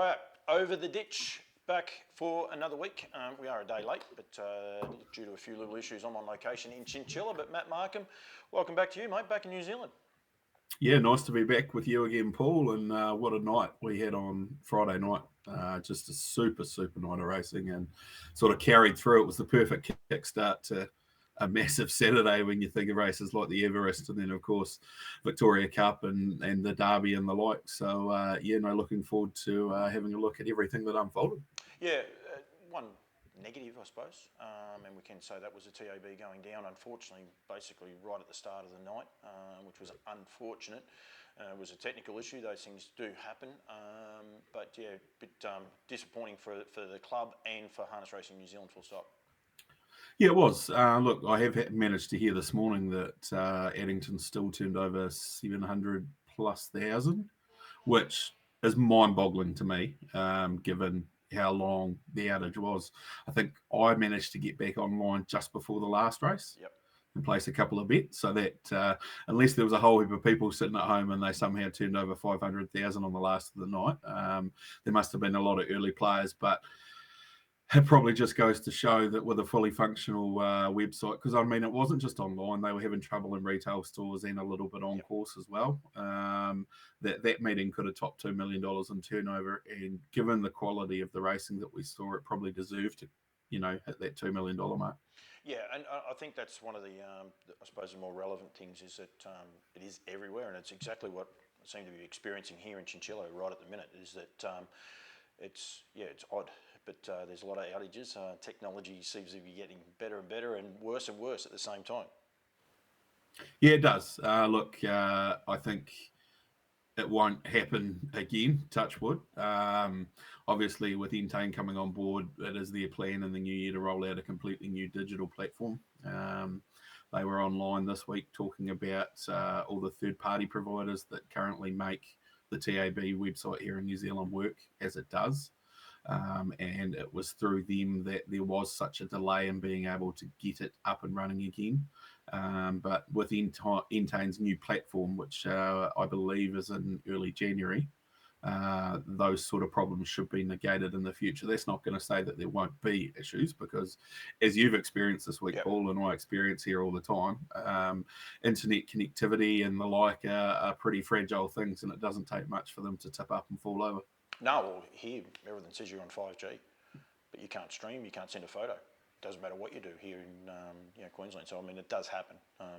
Right, over the ditch, back for another week. We are a day late, but due to a few little issues, I'm on location in Chinchilla. But Matt Markham, welcome back to you, mate, back in New Zealand. Yeah, nice to be back with you again, Paul. And what a night we had on Friday night. Just a super night of racing and sort of carried through. It was the perfect kickstart to a massive Saturday when you think of races like the Everest and then, of course, Victoria Cup and the Derby and the like. So, looking forward to having a look at everything that unfolded. Yeah, one negative, I suppose, and we can say that was a TAB going down, unfortunately, basically right at the start of the night, which was unfortunate. It was a technical issue, those things do happen, but yeah, a bit disappointing for the club and for Harness Racing New Zealand, full stop. Yeah, it was. Look, I have managed to hear this morning that Addington still turned over 700 plus thousand, which is mind-boggling to me, given how long the outage was. I think I managed to get back online just before the last race. Yep. And place a couple of bets, so that unless there was a whole heap of people sitting at home and they somehow turned over 500,000 on the last of the night, there must have been a lot of early players, but it probably just goes to show that with a fully functional website, because I mean, it wasn't just online, they were having trouble in retail stores and a little bit on course as well. That meeting could have topped $2 million in turnover, and given the quality of the racing that we saw, it probably deserved to, hit that $2 million mark. Yeah, and I think that's one of the, I suppose, the more relevant things is that it is everywhere, and it's exactly what I seem to be experiencing here in Chinchilla right at the minute, is that it's odd. But there's a lot of outages. Technology seems to be getting better and better and worse at the same time. Yeah, it does. I think it won't happen again, touch wood. Obviously, with Entain coming on board, it is their plan in the new year to roll out a completely new digital platform. They were online this week talking about all the third-party providers that currently make the TAB website here in New Zealand work as it does. And it was through them that there was such a delay in being able to get it up and running again. But with Entain's new platform, which I believe is in early January, those sort of problems should be negated in the future. That's not going to say that there won't be issues, because as you've experienced this week, Paul, and I experience here all the time, internet connectivity and the like are pretty fragile things, and it doesn't take much for them to tip up and fall over. No, well, here everything says you're on 5G, but you can't stream, you can't send a photo. Doesn't matter what you do here in Queensland. So I mean, it does happen.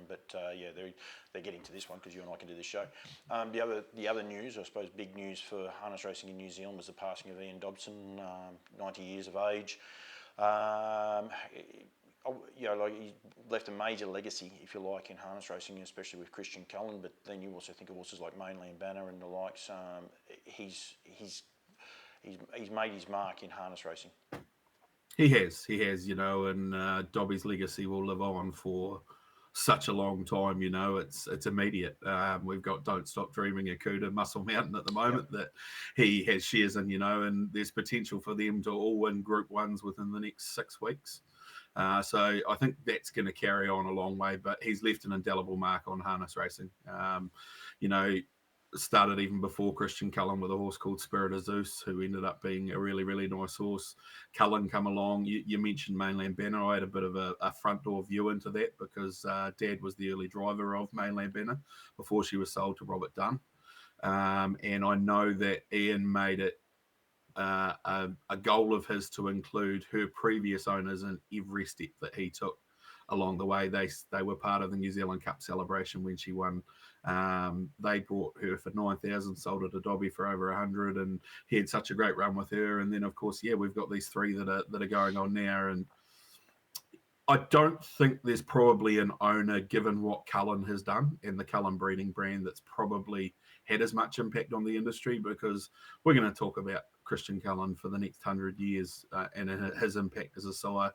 They're getting to this one because you and I can do this show. The other news, I suppose, big news for harness racing in New Zealand was the passing of Ian Dobson, 90 years of age. He left a major legacy, if you like, in harness racing, especially with Christian Cullen. But then you also think of horses like Mainland Banner and the likes. He's made his mark in harness racing. He has, and Dobby's legacy will live on for such a long time. It's immediate. We've got Don't Stop Dreaming, Akuta, Muscle Mountain at the moment that he has shares in, and there's potential for them to all win Group 1s within the next 6 weeks. So I think that's going to carry on a long way, but he's left an indelible mark on harness racing. Started even before Christian Cullen with a horse called Spirit of Zeus, who ended up being a really, really nice horse. Cullen come along. You mentioned Mainland Banner. I had a bit of a front door view into that because Dad was the early driver of Mainland Banner before she was sold to Robert Dunn. And I know that Ian made it a goal of his to include her previous owners in every step that he took along the way. They were part of the New Zealand Cup celebration when she won. They bought her for 9,000, sold her to Dobby for over 100, and he had such a great run with her. And then, of course, we've got these 3 that are going on now. And I don't think there's probably an owner, given what Cullen has done and the Cullen breeding brand, that's probably had as much impact on the industry, because we're going to talk about Christian Cullen for the next 100 years and his impact as a sire.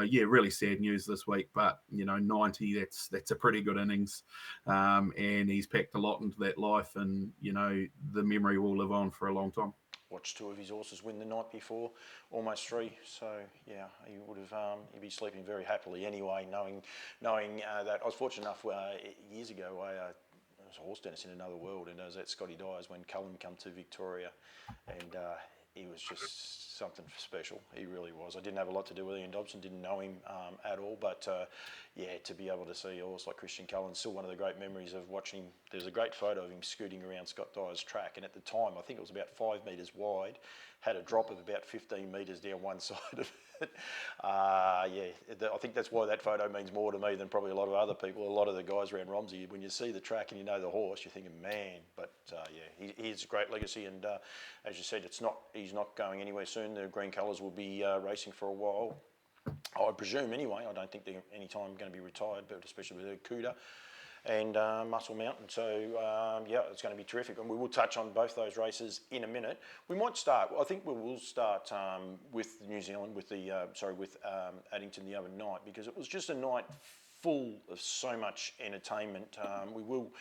Really sad news this week, but 90, that's a pretty good innings, and he's packed a lot into that life, and the memory will live on for a long time. Watched 2 of his horses win the night before, almost 3. So he would have he'd be sleeping very happily anyway, knowing that. I was fortunate enough years ago. I was a horse dentist in another world, and I was at Scotty Dyer's when Cullen come to Victoria, and he was just something special. He really was. I didn't have a lot to do with Ian Dobson, didn't know him at all, but yeah, to be able to see a horse like Christian Cullen, still one of the great memories of watching him. There's a great photo of him scooting around Scott Dyer's track, and at the time, I think it was about 5 metres wide, had a drop of about 15 metres down one side of it. I think that's why that photo means more to me than probably a lot of other people. A lot of the guys around Romsey, when you see the track and you know the horse, you're thinking, man. But he's a great legacy, and as you said, he's not going anywhere soon. The green colours will be racing for a while, I presume. Anyway, I don't think they're any time going to be retired, but especially with Cuda and Muscle Mountain. So, it's going to be terrific. And we will touch on both those races in a minute. We might start, I think we will start with New Zealand, with Addington the other night, because it was just a night full of so much entertainment. We will,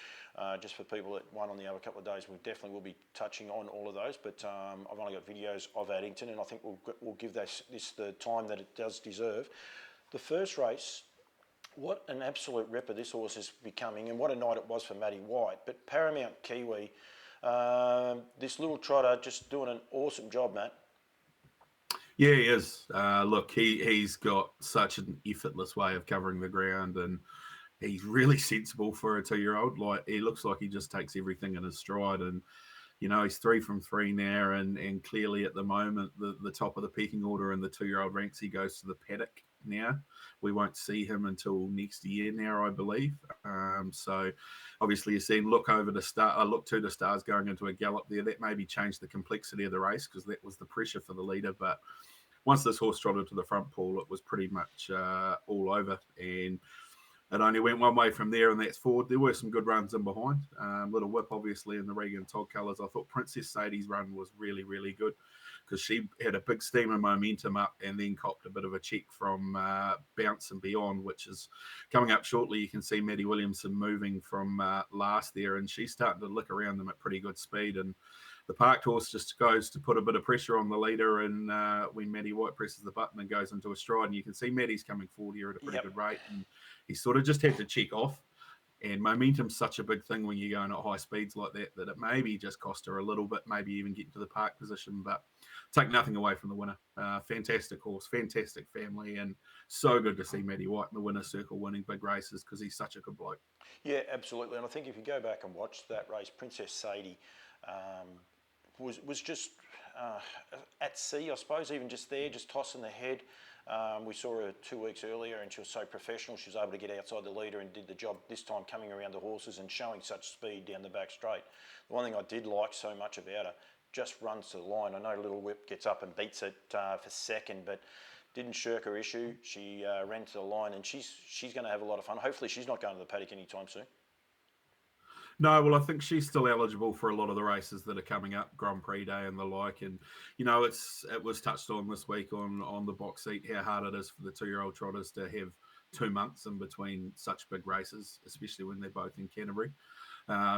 just for people that won on the other couple of days, we definitely will be touching on all of those. But I've only got videos of Addington, and I think we'll give this the time that it does deserve. The first race, what an absolute ripper this horse is becoming, and what a night it was for Matty White. But Paramount Kiwi, this little trotter just doing an awesome job, Matt. Yeah, he is. Look, he's got such an effortless way of covering the ground, and he's really sensible for a 2-year-old. Like, he looks like he just takes everything in his stride, and he's 3 from 3 now, and clearly at the moment the top of the pecking order in the 2-year-old ranks, he goes to the paddock now. We won't see him until next year now, I believe. So obviously you're seeing look to the stars going into a gallop there. That maybe changed the complexity of the race, because that was the pressure for the leader. But once this horse trotted to the front pool, it was pretty much all over, and it only went one way from there, and that's forward. There were some good runs in behind. Little whip, obviously, in the Regan Todd colours. I thought Princess Sadie's run was really, really good, because she had a big steam of momentum up and then copped a bit of a check from Bounce and Beyond, which is coming up shortly. You can see Maddie Williamson moving from last there, and she's starting to lick around them at pretty good speed. And the parked horse just goes to put a bit of pressure on the leader, and when Matty White presses the button and goes into a stride, and you can see Matty's coming forward here at a pretty good rate, and he sort of just had to check off. And momentum's such a big thing when you're going at high speeds like that, that it maybe just cost her a little bit, maybe even get into the park position, but take nothing away from the winner. Fantastic horse, fantastic family, and so good to see Matty White in the winner's circle winning big races, because he's such a good bloke. Yeah, absolutely. And I think if you go back and watch that race, Princess Sadie was just at sea, I suppose, even just there, just tossing the head. We saw her 2 weeks earlier, and she was so professional. She was able to get outside the leader and did the job this time, coming around the horses and showing such speed down the back straight. The one thing I did like so much about her, just runs to the line. I know Little Whip gets up and beats it for second, but didn't shirk her issue. She ran to the line, and she's going to have a lot of fun. Hopefully she's not going to the paddock anytime soon. No, well, I think she's still eligible for a lot of the races that are coming up, Grand Prix Day and the like. And, it was touched on this week on the box seat how hard it is for the 2-year-old trotters to have 2 months in between such big races, especially when they're both in Canterbury.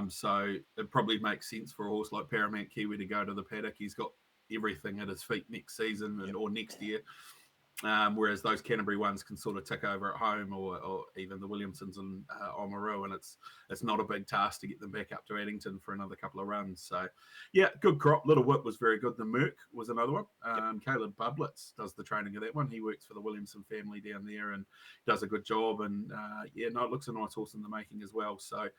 So it probably makes sense for a horse like Paramount Kiwi to go to the paddock. He's got everything at his feet next season or next year. Whereas those Canterbury ones can sort of tick over at home, or even the Williamsons and Oamaru, and it's not a big task to get them back up to Addington for another couple of runs. So, yeah, good crop. Little Whip was very good. The Merc was another one. Caleb Bublitz does the training of that one. He works for the Williamson family down there and does a good job. And, it looks a nice horse in the making as well. So,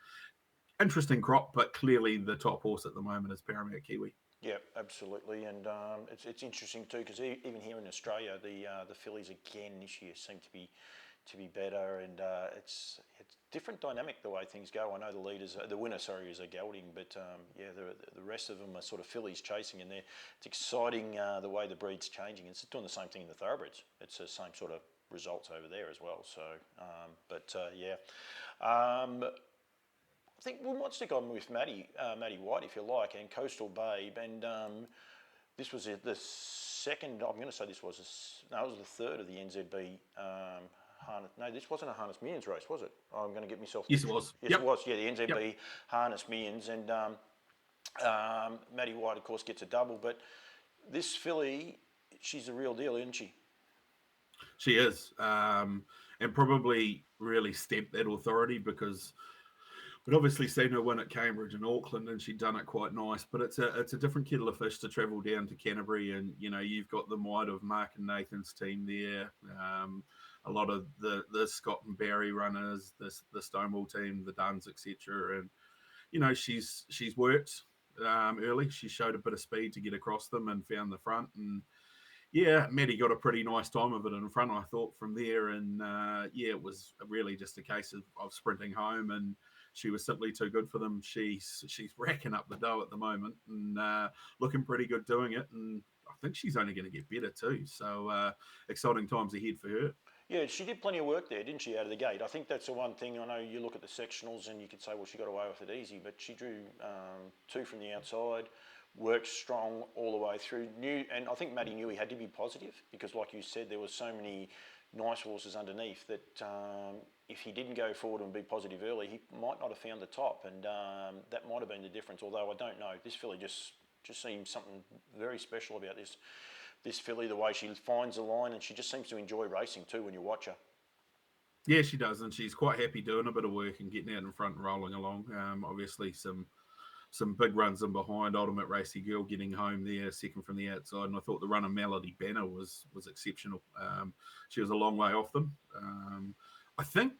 interesting crop, but clearly the top horse at the moment is Paramount Kiwi. Yeah, absolutely, and it's interesting too, because even here in Australia, the fillies again this year seem to be better, and it's different dynamic the way things go. I know the winner is a gelding, but the rest of them are sort of fillies chasing, and it's exciting the way the breed's changing. It's doing the same thing in the thoroughbreds. It's the same sort of results over there as well. So, I think we might stick on with Matty White, if you like, and Coastal Babe. And this was the second, I'm going to say it was the third of the NZB harness. No, this wasn't a Harness Millions race, was it? I'm going to get myself... Yes, it was. Yes, it was, yeah, the NZB Harness Millions. And Matty White, of course, gets a double. But this filly, she's the real deal, isn't she? She is. And probably really stamped that authority, because We'd obviously seen her win at Cambridge and Auckland, and she'd done it quite nice. But it's a different kettle of fish to travel down to Canterbury, and you've got the might of Mark and Nathan's team there. A lot of the Scott and Barry runners, the Stonewall team, the Duns, etc. And she's worked early. She showed a bit of speed to get across them and found the front. And yeah, Maddie got a pretty nice time of it in front, I thought, from there. And it was really just a case of sprinting home, and she was simply too good for them. She's racking up the dough at the moment and looking pretty good doing it. And I think she's only going to get better too. So exciting times ahead for her. Yeah, she did plenty of work there, didn't she, out of the gate? I think that's the one thing. I know you look at the sectionals and you could say, well, she got away with it easy, but she drew 2 from the outside, worked strong all the way through. And I think Matty knew he had to be positive because, like you said, there were so many nice horses underneath that if he didn't go forward and be positive early, he might not have found the top, and that might have been the difference. Although I don't know, this filly just seems something very special about this filly, the way she finds the line, and she just seems to enjoy racing too when you watch her. Yeah, she does, and she's quite happy doing a bit of work and getting out in front and rolling along. Obviously, some big runs in behind. Ultimate Racy Girl getting home there, second from the outside, and I thought the run of Melody Banner was exceptional. She was a long way off them. I think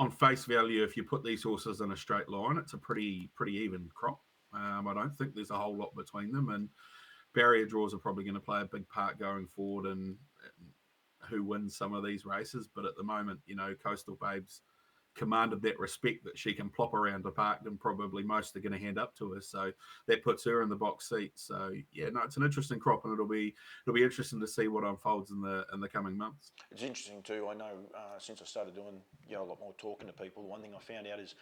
on face value, if you put these horses in a straight line, it's a pretty even crop. I don't think there's a whole lot between them, and barrier draws are probably going to play a big part going forward and who wins some of these races. But at the moment, Coastal Babes commanded that respect that she can plop around the park, and probably most are going to hand up to her. So that puts her in the box seat. So yeah, no, it's an interesting crop, and it'll be interesting to see what unfolds in the coming months. It's interesting too. I know since I started doing a lot more talking to people, the one thing I found out is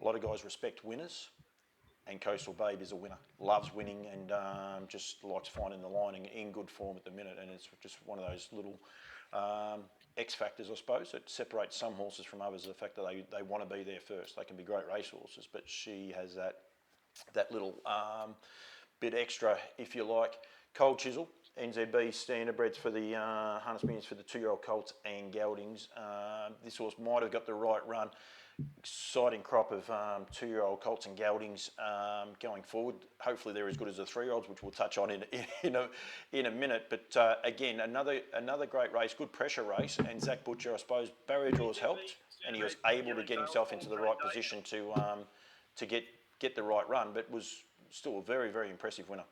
a lot of guys respect winners. And Coastal Babe is a winner, loves winning, and just likes finding the line in good form at the minute. And it's just one of those little X factors, I suppose, that separates some horses from others. The fact that they want to be there first. They can be great race horses, but she has that little bit extra, if you like. Cold Chisel, NZB standardbreds for the harness millions for the 2-year-old colts and geldings. This horse might have got the right run. Exciting crop of 2-year-old colts and geldings going forward. Hopefully they're as good as the 3-year-olds, which we'll touch on in a minute. But again, another great race, good pressure race. And Zach Butcher, I suppose, barrier draws helped, and he was able to get himself into the right position to get the right run, but was still a very, very impressive winner.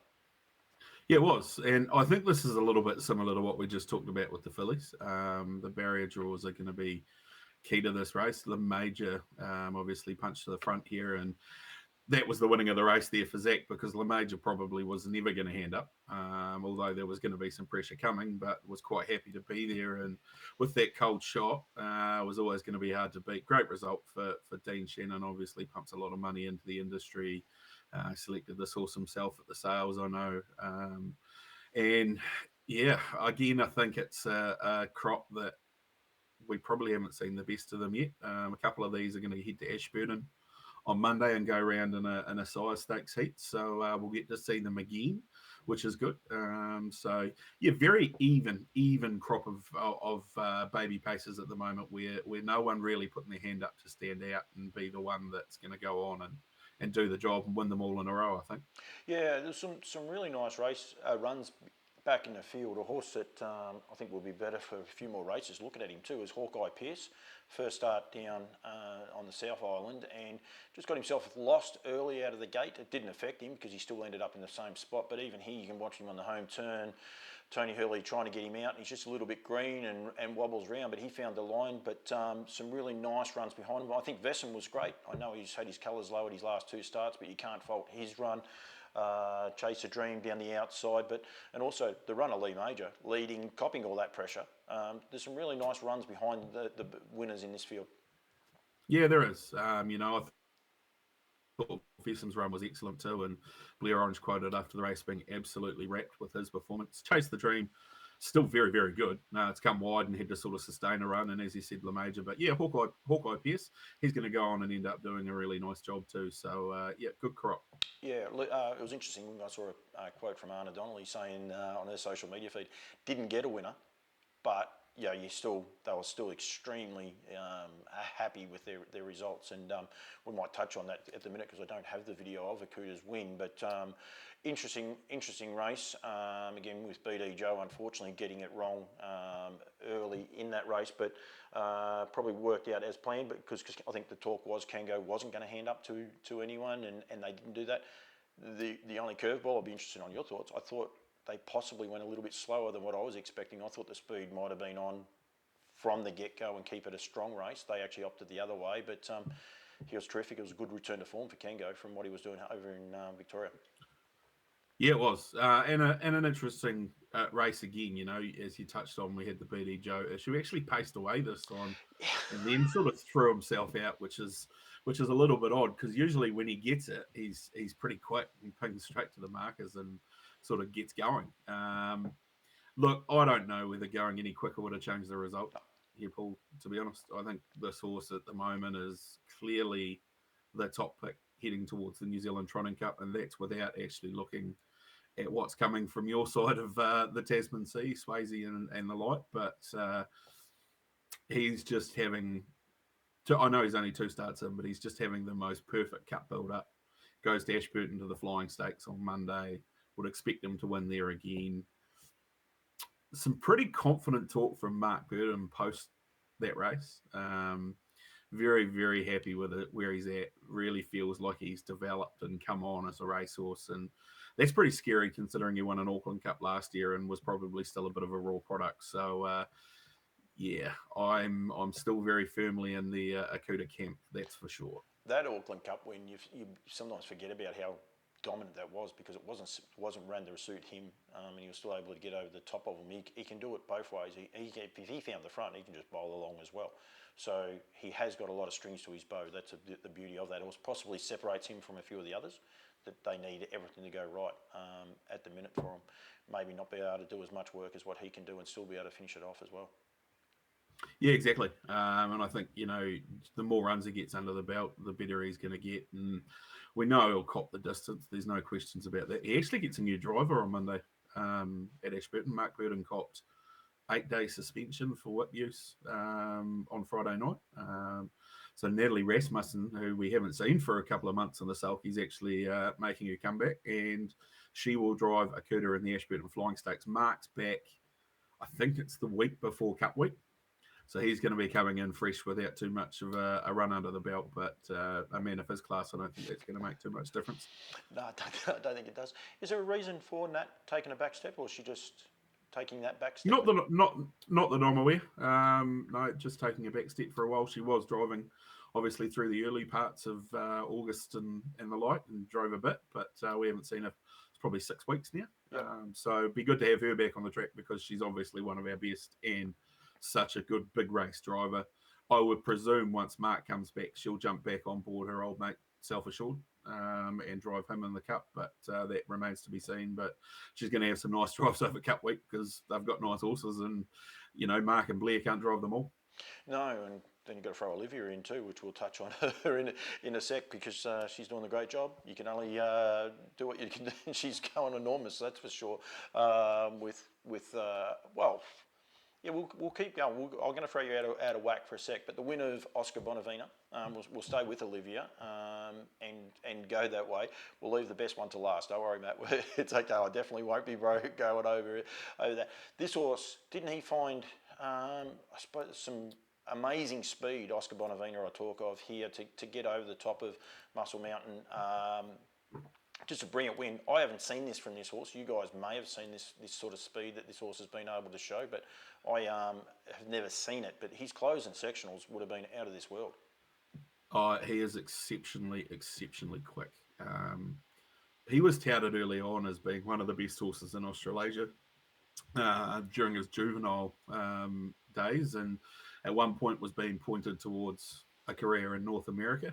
Yeah, it was. And I think this is a little bit similar to what we just talked about with the fillies. The barrier draws are going to be key to this race. The Major obviously punched to the front here, and that was the winning of the race there for Zach, because the Major probably was never going to hand up, although there was going to be some pressure coming, but was quite happy to be there. And with that cold shot, was always going to be hard to beat. Great result for Dean Shannon, obviously pumps a lot of money into the industry, selected this horse himself at the sales, I know. And yeah, again, I think it's a crop that we probably haven't seen the best of them yet. A couple of these are going to head to Ashburton on Monday and go around in a sire stakes heat. So we'll get to see them again, which is good. So yeah, very even crop of baby paces at the moment, where no one really putting their hand up to stand out and be the one that's going to go on and do the job and win them all in a row, I think. Yeah, there's some really nice runs back in the field. A horse that I think will be better for a few more races. Looking at him too is Hawkeye Pierce. First start down on the South Island, and just got himself lost early out of the gate. It didn't affect him because he still ended up in the same spot. But even here, you can watch him on the home turn. Tony Hurley trying to get him out, and he's just a little bit green and wobbles around, but he found the line. But some really nice runs behind him. I think Vesson was great. I know he's had his colours low at his last 2 starts, but you can't fault his run. Chase a Dream down the outside, and also the runner Lee Major leading, copying all that pressure. There's some really nice runs behind the winners in this field. Yeah, there is. I thought Fesson's run was excellent too, and Blair Orange quoted after the race being absolutely wrapped with his performance. Chase the Dream, still very, very good. It's come wide and had to sort of sustain a run, and as you said, La Major. But yeah, Hawkeye Pierce, he's going to go on and end up doing a really nice job too. So yeah, good crop. Yeah, it was interesting. I saw a quote from Anna Donnelly saying on her social media feed, didn't get a winner, but yeah, they were still extremely happy with their results, and we might touch on that at the minute because I don't have the video of Akuta's win. But interesting race again with BD Joe, unfortunately getting it wrong early in that race, but probably worked out as planned. But because I think the talk was Kango wasn't going to hand up to anyone, and they didn't do that. The only curveball, I'd be interested on your thoughts. I thought they possibly went a little bit slower than what I was expecting. I thought the speed might have been on from the get-go and keep it a strong race. They actually opted the other way, but he was terrific. It was a good return to form for Kengo from what he was doing over in Victoria. Yeah, it was, and an interesting race again. You know, as you touched on, we had the BD Joe issue. He actually paced away this time, and then sort of threw himself out, which is a little bit odd because usually when he gets it, he's pretty quick and pings straight to the markers and sort of gets going. Look, I don't know whether going any quicker would have changed the result here, Paul. To be honest, I think this horse at the moment is clearly the top pick heading towards the New Zealand Trotting Cup, and that's without actually looking at what's coming from your side of the Tasman Sea, Swayze and the like. But he's just having, I know he's only 2 starts in, but he's just having the most perfect cup build up. Goes to Ashburton to the Flying Stakes on Monday. Would expect him to win there again. Some pretty confident talk from Mark Burton post that race. Very, very happy with it, where he's at. Really feels like he's developed and come on as a racehorse. And that's pretty scary considering he won an Auckland Cup last year and was probably still a bit of a raw product. So, yeah, I'm still very firmly in the Akuta camp, that's for sure. That Auckland Cup win, you sometimes forget about how dominant that was because it wasn't ran to suit him, and he was still able to get over the top of him. He can do it both ways. If he found the front, he can just bowl along as well. So he has got a lot of strings to his bow. That's the beauty of that horse. Possibly separates him from a few of the others that they need everything to go right at the minute for him. Maybe not be able to do as much work as what he can do and still be able to finish it off as well. Yeah, exactly. And I think, you know, the more runs he gets under the belt, the better he's going to get. And we know he'll cop the distance. There's no questions about that. He actually gets a new driver on Monday at Ashburton. Mark Burton copped 8-day suspension for whip use on Friday night. So Natalie Rasmussen, who we haven't seen for a couple of months in the Sulk, is actually making her comeback. And she will drive Akuta in the Ashburton Flying Stakes. Mark's back, I think it's the week before Cup Week. So he's going to be coming in fresh without too much of a run under the belt. But a man of his class, I don't think that's going to make too much difference. No, I don't think it does. Is there a reason for Nat taking a back step, or is she just taking that back step? Not that I'm aware. No, just taking a back step for a while. She was driving, obviously, through the early parts of August and the like, and drove a bit. But we haven't seen her. It's probably 6 weeks now. Yep. So it'd be good to have her back on the track because she's obviously one of our best and such a good big race driver. I would presume once Mark comes back, she'll jump back on board her old mate Self Assured and drive him in the Cup, but that remains to be seen. But she's going to have some nice drives over Cup Week because they've got nice horses, and you know Mark and Blair can't drive them all. No, and then you've got to throw Olivia in too, which we'll touch on her in a sec because she's doing a great job. You can only do what you can do. She's going enormous, that's for sure. Yeah, we'll keep going. I'm going to throw you out of whack for a sec, but the win of Oscar Bonavina, we'll stay with Olivia and go that way. We'll leave the best one to last. Don't worry, Matt. It's okay. I definitely won't be going over that. This horse, didn't he find, I suppose, some amazing speed, Oscar Bonavina I talk of here, to get over the top of Muscle Mountain. Just a brilliant win. I haven't seen this from this horse. You guys may have seen this sort of speed that this horse has been able to show, but I have never seen it. But his close and sectionals would have been out of this world. He is exceptionally quick. He was touted early on as being one of the best horses in Australasia during his juvenile days, and at one point was being pointed towards a career in North America.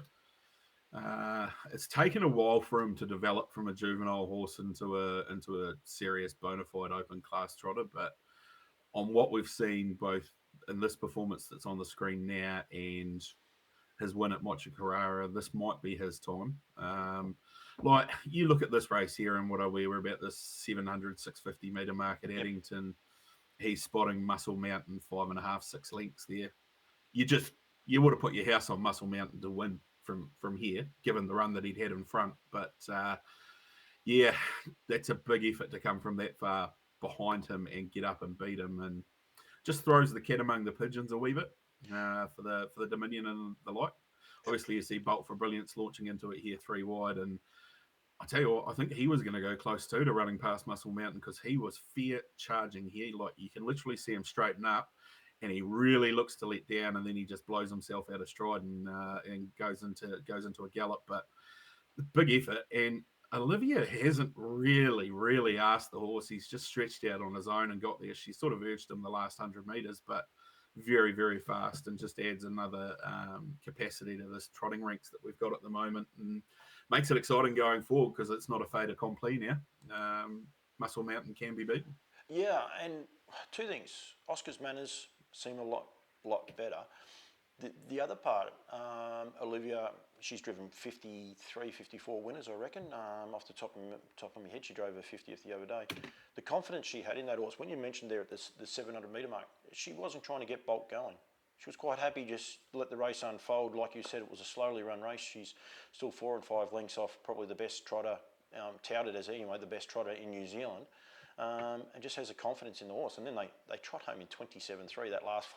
It's taken a while for him to develop from a juvenile horse into a serious bona fide open class trotter, but on what we've seen both in this performance that's on the screen now and his win at Mocha Carrara, this might be his time. Like you look at this race here and what are we? We're about the 700, 650 metre mark at Addington. he's spotting Muscle Mountain 5.5, 6 lengths there. You just you would have put your house on Muscle Mountain to win from here, given the run that he'd had in front. But yeah, that's a big effort to come from that far behind him and get up and beat him, and just throws the cat among the pigeons a wee bit for the Dominion and the like. Obviously, you see Bolt for Brilliance launching into it here 3 wide, and I tell you what, I think he was going to go close too to running past Muscle Mountain because he was fair charging here. Like you can literally see him straighten up, and he really looks to let down, and then he just blows himself out of stride and goes into a gallop. But big effort, and Olivia hasn't really asked the horse. He's just stretched out on his own and got there. She sort of urged him the last 100 meters, but very fast, and just adds another capacity to this trotting ranks that we've got at the moment, and makes it exciting going forward because it's not a fait accompli now. Muscle Mountain can be beaten. Yeah, and two things. Oscar's manners seem a lot better. The other part, Olivia, she's driven 53, 54 winners, I reckon. Off the top of my head, she drove her 50th the other day. The confidence she had in that horse, when you mentioned there at the 700 metre mark, she wasn't trying to get Bolt going. She was quite happy just let the race unfold. Like you said, it was a slowly run race. She's still 4 and 5 lengths off probably the best trotter, touted as anyway, the best trotter in New Zealand. And just has a confidence in the horse. And then they trot home in 27.3 that last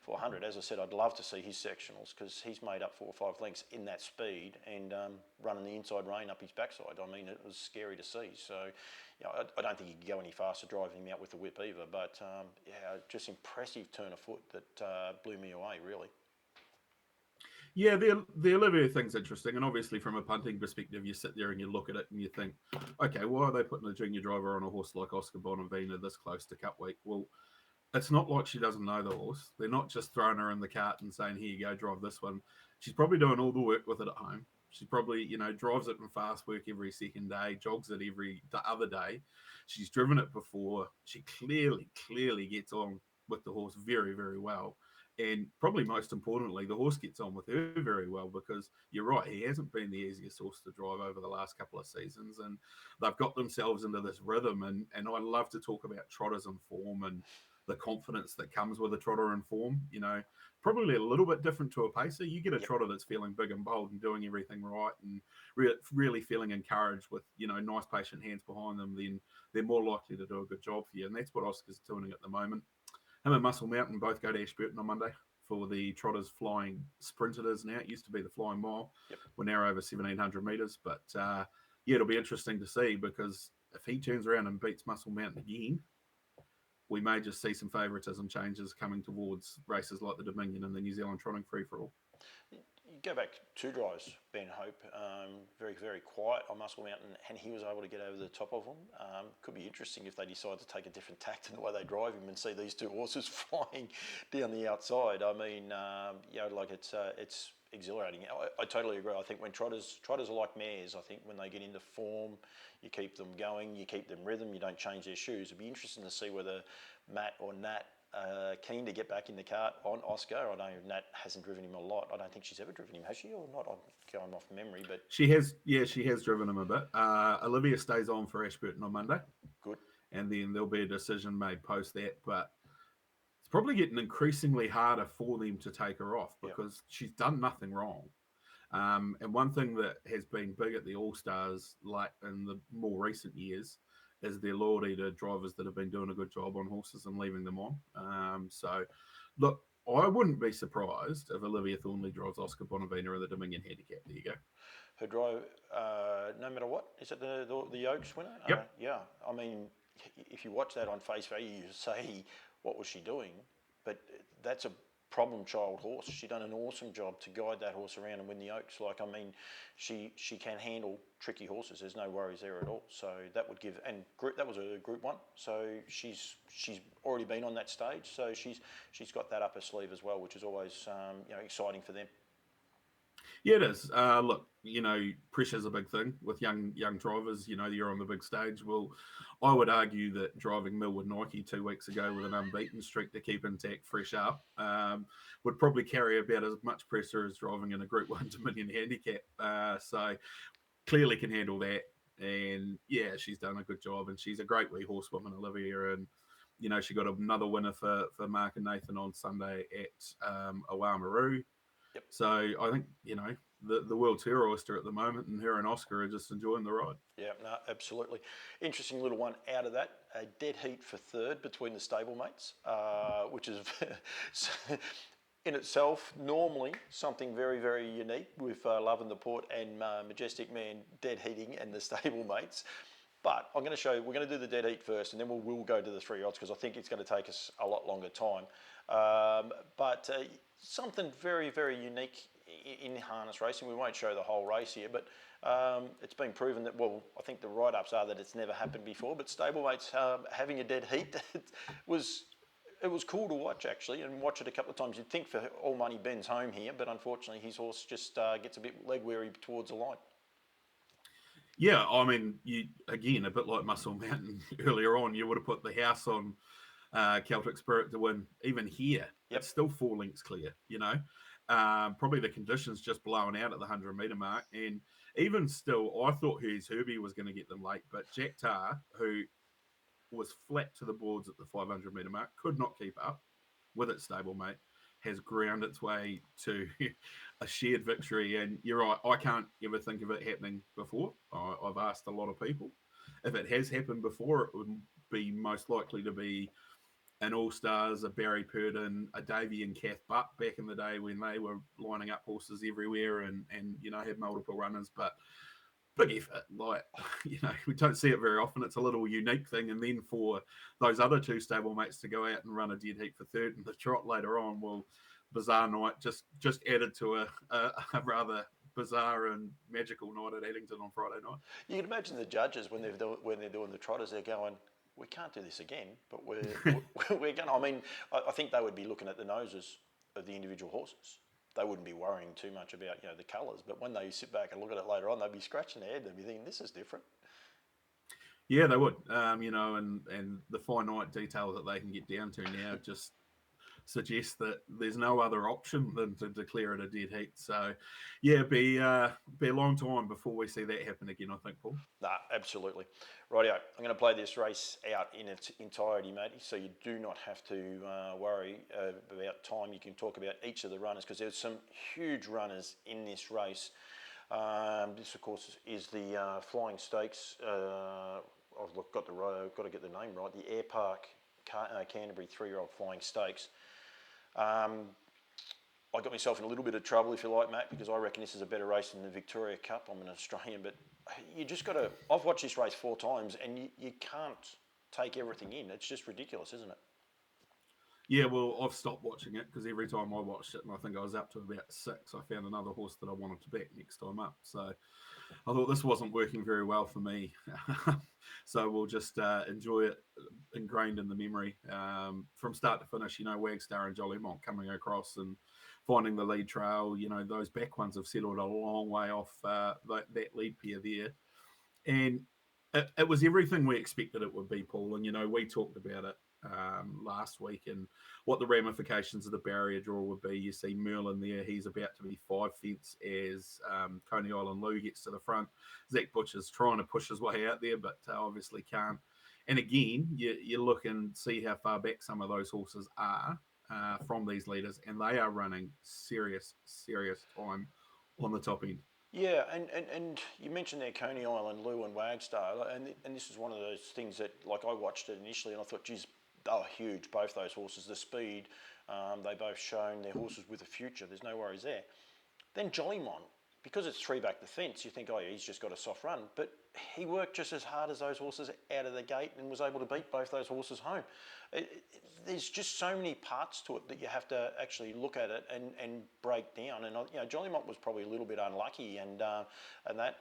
400. As I said, I'd love to see his sectionals because he's made up 4 or 5 lengths in that speed and running the inside rein up his backside. I mean, it was scary to see. So, I don't think he could go any faster driving him out with the whip either. But, just impressive turn of foot that blew me away, really. Yeah, the Olivia thing's interesting, and obviously from a punting perspective, you sit there and you look at it and you think, okay, why are they putting a junior driver on a horse like Oscar Bonavina this close to Cup Week? Well, it's not like she doesn't know the horse. They're not just throwing her in the cart and saying, here you go, drive this one. She's probably doing all the work with it at home. She probably, drives it in fast work every second day, jogs it every the other day. She's driven it before. She clearly gets on with the horse very well. And probably most importantly, the horse gets on with her very well because you're right, he hasn't been the easiest horse to drive over the last couple of seasons. And they've got themselves into this rhythm. And I love to talk about trotters and form and the confidence that comes with a trotter in form. Probably a little bit different to a pacer. You get a Yep. trotter that's feeling big and bold and doing everything right and really feeling encouraged with, nice patient hands behind them, then they're more likely to do a good job for you. And that's what Oscar's doing at the moment. Him and Muscle Mountain both go to Ashburton on Monday for the Trotters Flying Sprint. It is now. It used to be the Flying Mile. Yep. We're now over 1,700 metres. But yeah, it'll be interesting to see because if he turns around and beats Muscle Mountain again, we may just see some favouritism changes coming towards races like the Dominion and the New Zealand Trotting Free for All. You go back 2 drives, Ben Hope, very quiet on Muscle Mountain, and he was able to get over the top of them. Could be interesting if they decide to take a different tact in the way they drive him and see these 2 horses flying down the outside. I mean, it's exhilarating. I totally agree. I think when trotters are like mares. I think when they get into form, you keep them going, you keep them rhythm, you don't change their shoes. It'd be interesting to see whether Matt or Nat keen to get back in the cart on Oscar. I know Nat hasn't driven him a lot. I don't think she's ever driven him, has she, or not? I'm going off memory, but she has driven him a bit. Olivia stays on for Ashburton on Monday. Good. And then there'll be a decision made post that. But it's probably getting increasingly harder for them to take her off because she's done nothing wrong. And one thing that has been big at the All-Stars, like in the more recent years, is their loyalty to drivers that have been doing a good job on horses and leaving them on. So, look, I wouldn't be surprised if Olivia Thornley drives Oscar Bonavina in the Dominion Handicap. There you go. Her drive, no matter what, is it the Oaks winner? Yep. Yeah. I mean, if you watch that on face value, you say, what was she doing? But that's a problem child horse. She done an awesome job to guide that horse around and win the Oaks. Like, I mean, she can handle tricky horses. There's no worries there at all. So that would give, and that was a Group 1. So she's already been on that stage. So she's got that up her sleeve as well, which is always exciting for them. Yeah, it is. Look, pressure's a big thing with young drivers. You're on the big stage. Well, I would argue that driving Millwood Nike 2 weeks ago with an unbeaten streak to keep intact, fresh up, would probably carry about as much pressure as driving in a Group 1 Dominion handicap. So clearly can handle that. And yeah, she's done a good job, and she's a great wee horsewoman, Olivia. And She got another winner for Mark and Nathan on Sunday at Oamaru. Yep. So I think, the world's her oyster at the moment, and her and Oscar are just enjoying the ride. Yeah, no, absolutely. Interesting little one out of that. A dead heat for third between the stablemates, which is in itself normally something very, very unique with Love and the Port and Majestic Man dead heating and the stablemates. But we're going to do the dead heat first, and then we'll go to the 3-year-olds because I think it's going to take us a lot longer time. But something very, very unique in harness racing. We won't show the whole race here, but it's been proven that, I think the write-ups are that it's never happened before, but stablemates having a dead heat, it was cool to watch actually, and watch it a couple of times. You'd think for all money Ben's home here, but unfortunately his horse just gets a bit leg weary towards the line. Yeah, I mean, a bit like Muscle Mountain earlier on, you would have put the house on Celtic Spirit to win. Even here, Yep. It's still 4 lengths clear, Probably the conditions just blowing out at the 100-metre mark. And even still, I thought Herbie was going to get them late, but Jack Tar, who was flat to the boards at the 500-metre mark, could not keep up with its stablemate, has ground its way to a shared victory. And you're right, I can't ever think of it happening before. I've asked a lot of people. If it has happened before, it would be most likely to be an All-Stars, a Barry Purdon, a Davey and Kath Butt back in the day when they were lining up horses everywhere and had multiple runners. But big effort, we don't see it very often. It's a little unique thing. And then for those other two stablemates to go out and run a dead heat for third in the trot later on, bizarre night, just added to a rather bizarre and magical night at Addington on Friday night. You can imagine the judges when they're doing the trotters, they're going, we can't do this again, but we're going to. I mean, I think they would be looking at the noses of the individual horses. They wouldn't be worrying too much about the colours, but when they sit back and look at it later on, they'd be scratching their head. They'd be thinking, this is different. Yeah, they would. And the finite detail that they can get down to now just suggests that there's no other option than to declare it a dead heat. So, yeah, be a long time before we see that happen again, I think, Paul. Nah, absolutely. Rightio, I'm going to play this race out in its entirety, matey, so you do not have to worry about time. You can talk about each of the runners because there's some huge runners in this race. This, of course, is the Flying Stakes. I've got to get the name right. The Air Park Canterbury 3-year-old Flying Stakes. I got myself in a little bit of trouble, if you like, Matt, because I reckon this is a better race than the Victoria Cup. I'm an Australian, but you just got to. I've watched this race 4 times, and you can't take everything in. It's just ridiculous, isn't it? Yeah, well, I've stopped watching it because every time I watched it, and I think I was up to about 6, I found another horse that I wanted to back next time up. So I thought this wasn't working very well for me. So we'll just enjoy it ingrained in the memory from start to finish. Wagstar and Jollymont coming across and finding the lead trail. Those back ones have settled a long way off that lead pair there. And it was everything we expected it would be, Paul. And, we talked about it last week and what the ramifications of the barrier draw would be. You see Merlin there, he's about to be 5 fence as Coney Island Lou gets to the front. Zach Butcher's trying to push his way out there, but obviously can't. And again, you look and see how far back some of those horses are from these leaders, and they are running serious time on the top end. Yeah, and you mentioned there Coney Island, Lou and Wagstar, and this is one of those things that, I watched it initially and I thought, geez, they were huge, both those horses. The speed, they both shown they're horses with a future. There's no worries there. Then Jollymont, because it's 3 back the fence, you think, oh yeah, he's just got a soft run. But he worked just as hard as those horses out of the gate and was able to beat both those horses home. There's just so many parts to it that you have to actually look at it and break down. And Jollymont was probably a little bit unlucky, and that.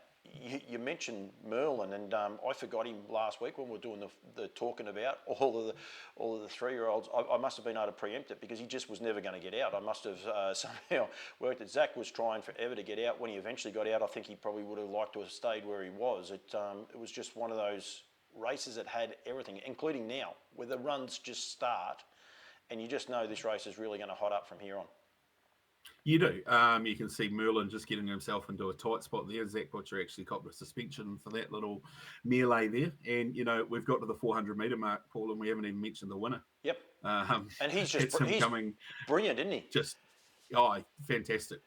You mentioned Merlin, and I forgot him last week when we were doing the talking about all of the 3-year-olds. I must have been able to preempt it because he just was never going to get out. I must have somehow worked it. Zach was trying forever to get out. When he eventually got out, I think he probably would have liked to have stayed where he was. It was just one of those races that had everything, including now, where the runs just start, and you just know this race is really going to hot up from here on. You do. You can see Merlin just getting himself into a tight spot there. Zach Butcher actually copped a suspension for that little melee there. And, we've got to the 400 metre mark, Paul, and we haven't even mentioned the winner. Yep. And It's him he's coming brilliant, isn't he? just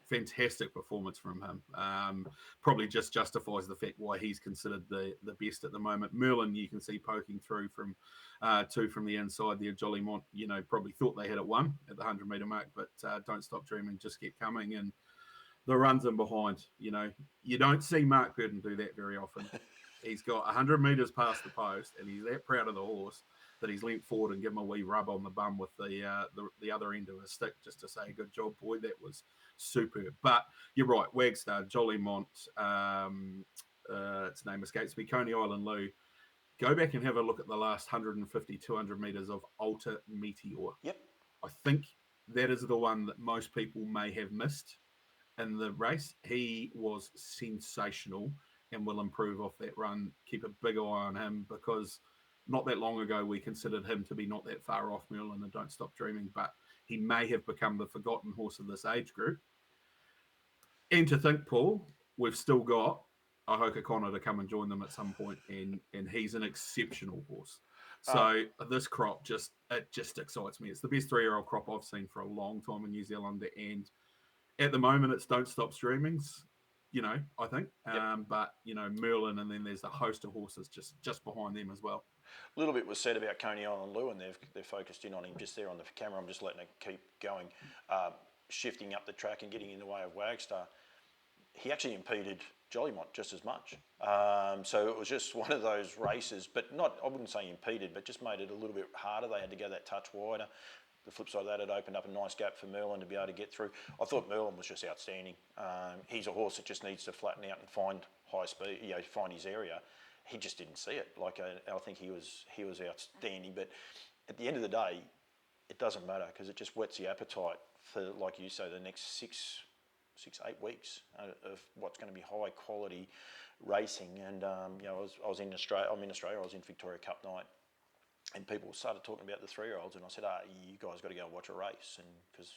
fantastic performance from him. Probably just justifies the fact why he's considered the best at the moment. Merlin, you can see poking through from two from the inside there. Jollymont, probably thought they had it won at the 100 metre mark, but don't stop dreaming, just keep coming. And the runs in behind, you don't see Mark Purden do that very often. He's got 100 metres past the post, and he's that proud of the horse that he's leant forward and give him a wee rub on the bum with the other end of his stick just to say, good job, boy, that was superb. But you're right, Wagstar, Jollymont, its name escapes me, Coney Island Lou. Go back and have a look at the last 150, 200 metres of Alta Meteor. Yep. I think that is the one that most people may have missed in the race. He was sensational and will improve off that run. Keep a big eye on him, because not that long ago we considered him to be not that far off Merlin and Don't Stop Dreaming, but he may have become the forgotten horse of this age group. And to think, Paul, we've still got Ahoka Connor to come and join them at some point, and he's an exceptional horse. So this crop just excites me. It's the best 3-year-old crop I've seen for a long time in New Zealand, and at the moment it's Don't Stop Streamings, I think. Yep. But Merlin, and then there's a host of horses just behind them as well. A little bit was said about Coney Island Lou, and they've focused in on him just there on the camera. I'm just letting it keep going, shifting up the track and getting in the way of Wagstar. He actually impeded Jollymont just as much. So it was just one of those races, but I wouldn't say impeded, but just made it a little bit harder. They had to go that touch wider. The flip side of that, it opened up a nice gap for Merlin to be able to get through. I thought Merlin was just outstanding. He's a horse that just needs to flatten out and find high speed, find his area. He just didn't see it. I think he was outstanding. But at the end of the day, it doesn't matter, because it just whets the appetite for, like you say, the next 6-8 weeks of what's going to be high quality racing. And I was in Australia. I'm in Australia. I was in Victoria Cup night, and people started talking about the 3-year-olds, and I said, you guys got to go and watch a race, and because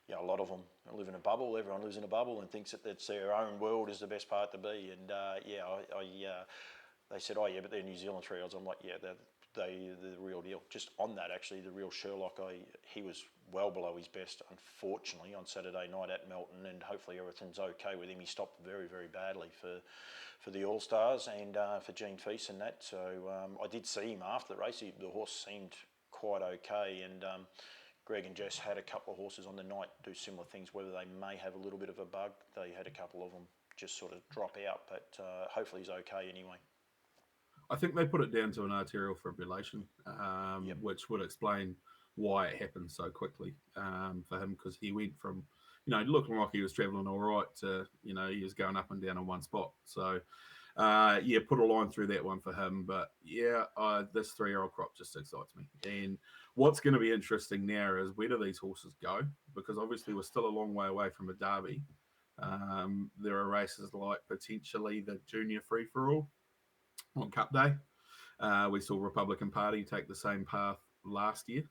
a lot of them live in a bubble. Everyone lives in a bubble and thinks that that's their own world is the best part to be. And they said, but they're New Zealand 3-year-olds. I'm like, they're the real deal. Just on that, actually, the real Sherlock, he was well below his best, unfortunately, on Saturday night at Melton, and hopefully everything's okay with him. He stopped very, very badly for the All-Stars and for Gene Feast and that. So I did see him after the race. The horse seemed quite okay, and Greg and Jess had a couple of horses on the night do similar things, whether they may have a little bit of a bug. They had a couple of them just sort of drop out, but hopefully he's okay anyway. I think they put it down to an arterial fibrillation, which would explain why it happened so quickly for him, because he went from, looking like he was travelling all right to, he was going up and down in one spot. So, put a line through that one for him. But, this 3-year-old crop just excites me. And what's going to be interesting now is, where do these horses go? Because obviously we're still a long way away from a derby. There are races like potentially the Junior Free-for-All on Cup Day. We saw Republican Party take the same path last year.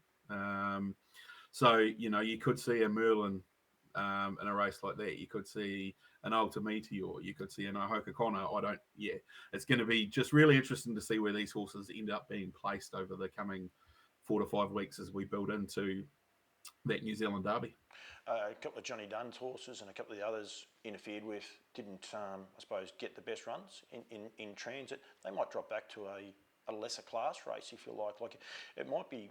So, you could see a Merlin in a race like that. You could see an Alta Meteor. You could see an Ahoka Connor. It's going to be just really interesting to see where these horses end up being placed over the coming 4 to 5 weeks as we build into that New Zealand Derby. A couple of Johnny Dunn's horses and a couple of the others interfered with didn't, I suppose, get the best runs in transit. They might drop back to a lesser class race, if you like. Like, it might be,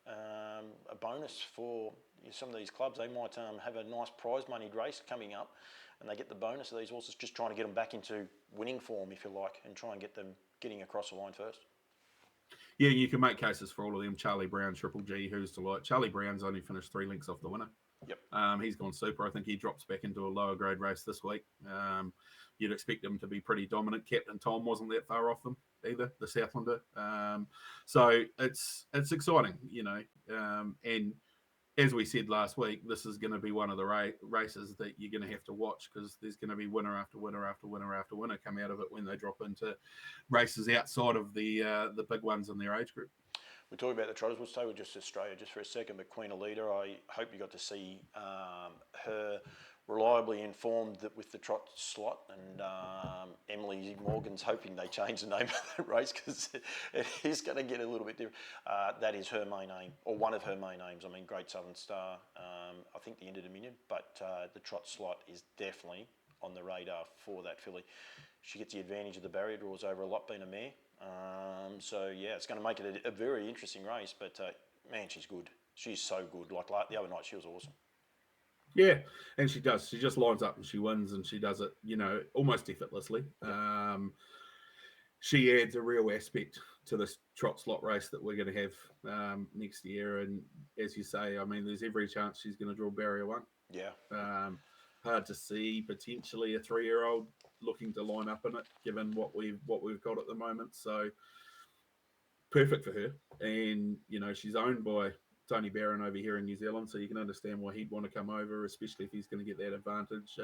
a bonus for some of these clubs. They might have a nice prize money race coming up, and they get the bonus of these horses, just trying to get them back into winning form, if you like, and try and get them getting across the line first. Yeah, you can make cases for all of them. Charlie Brown, Triple G, who's to like. Charlie Brown's only finished 3 lengths off the winner. Yep. He's gone super. I think he drops back into a lower grade race this week. You'd expect him to be pretty dominant. Captain Tom wasn't that far off them either, the Southlander. So it's exciting, and as we said last week, this is going to be one of the races that you're going to have to watch, because there's going to be winner after winner after winner after winner come out of it when they drop into races outside of the big ones in their age group. We talk about the trotters. We'll stay with just Australia just for a second. But Queen Alida, I hope you got to see her reliably informed that with the trot slot, and Emily Morgan's hoping they change the name of that race because it is going to get a little bit different. That is her main aim, or one of her main aims. I mean, Great Southern Star, I think the Inter Dominion, but the trot slot is definitely on the radar for that filly. She gets the advantage of the barrier draws over a lot, being a mare. So yeah, it's going to make it a very interesting race. But man, she's good. She's so good. Like the other night, she was awesome. Yeah, and she does. She just lines up and she wins, and she does it, almost effortlessly. Yeah. She adds a real aspect to this trot slot race that we're going to have next year. And as you say, I mean, there's every chance she's going to draw barrier one. Yeah. Hard to see potentially a 3-year-old looking to line up in it, given what we've got at the moment. So perfect for her. And she's owned by Tony Barron over here in New Zealand, so you can understand why he'd want to come over, especially if he's going to get that advantage.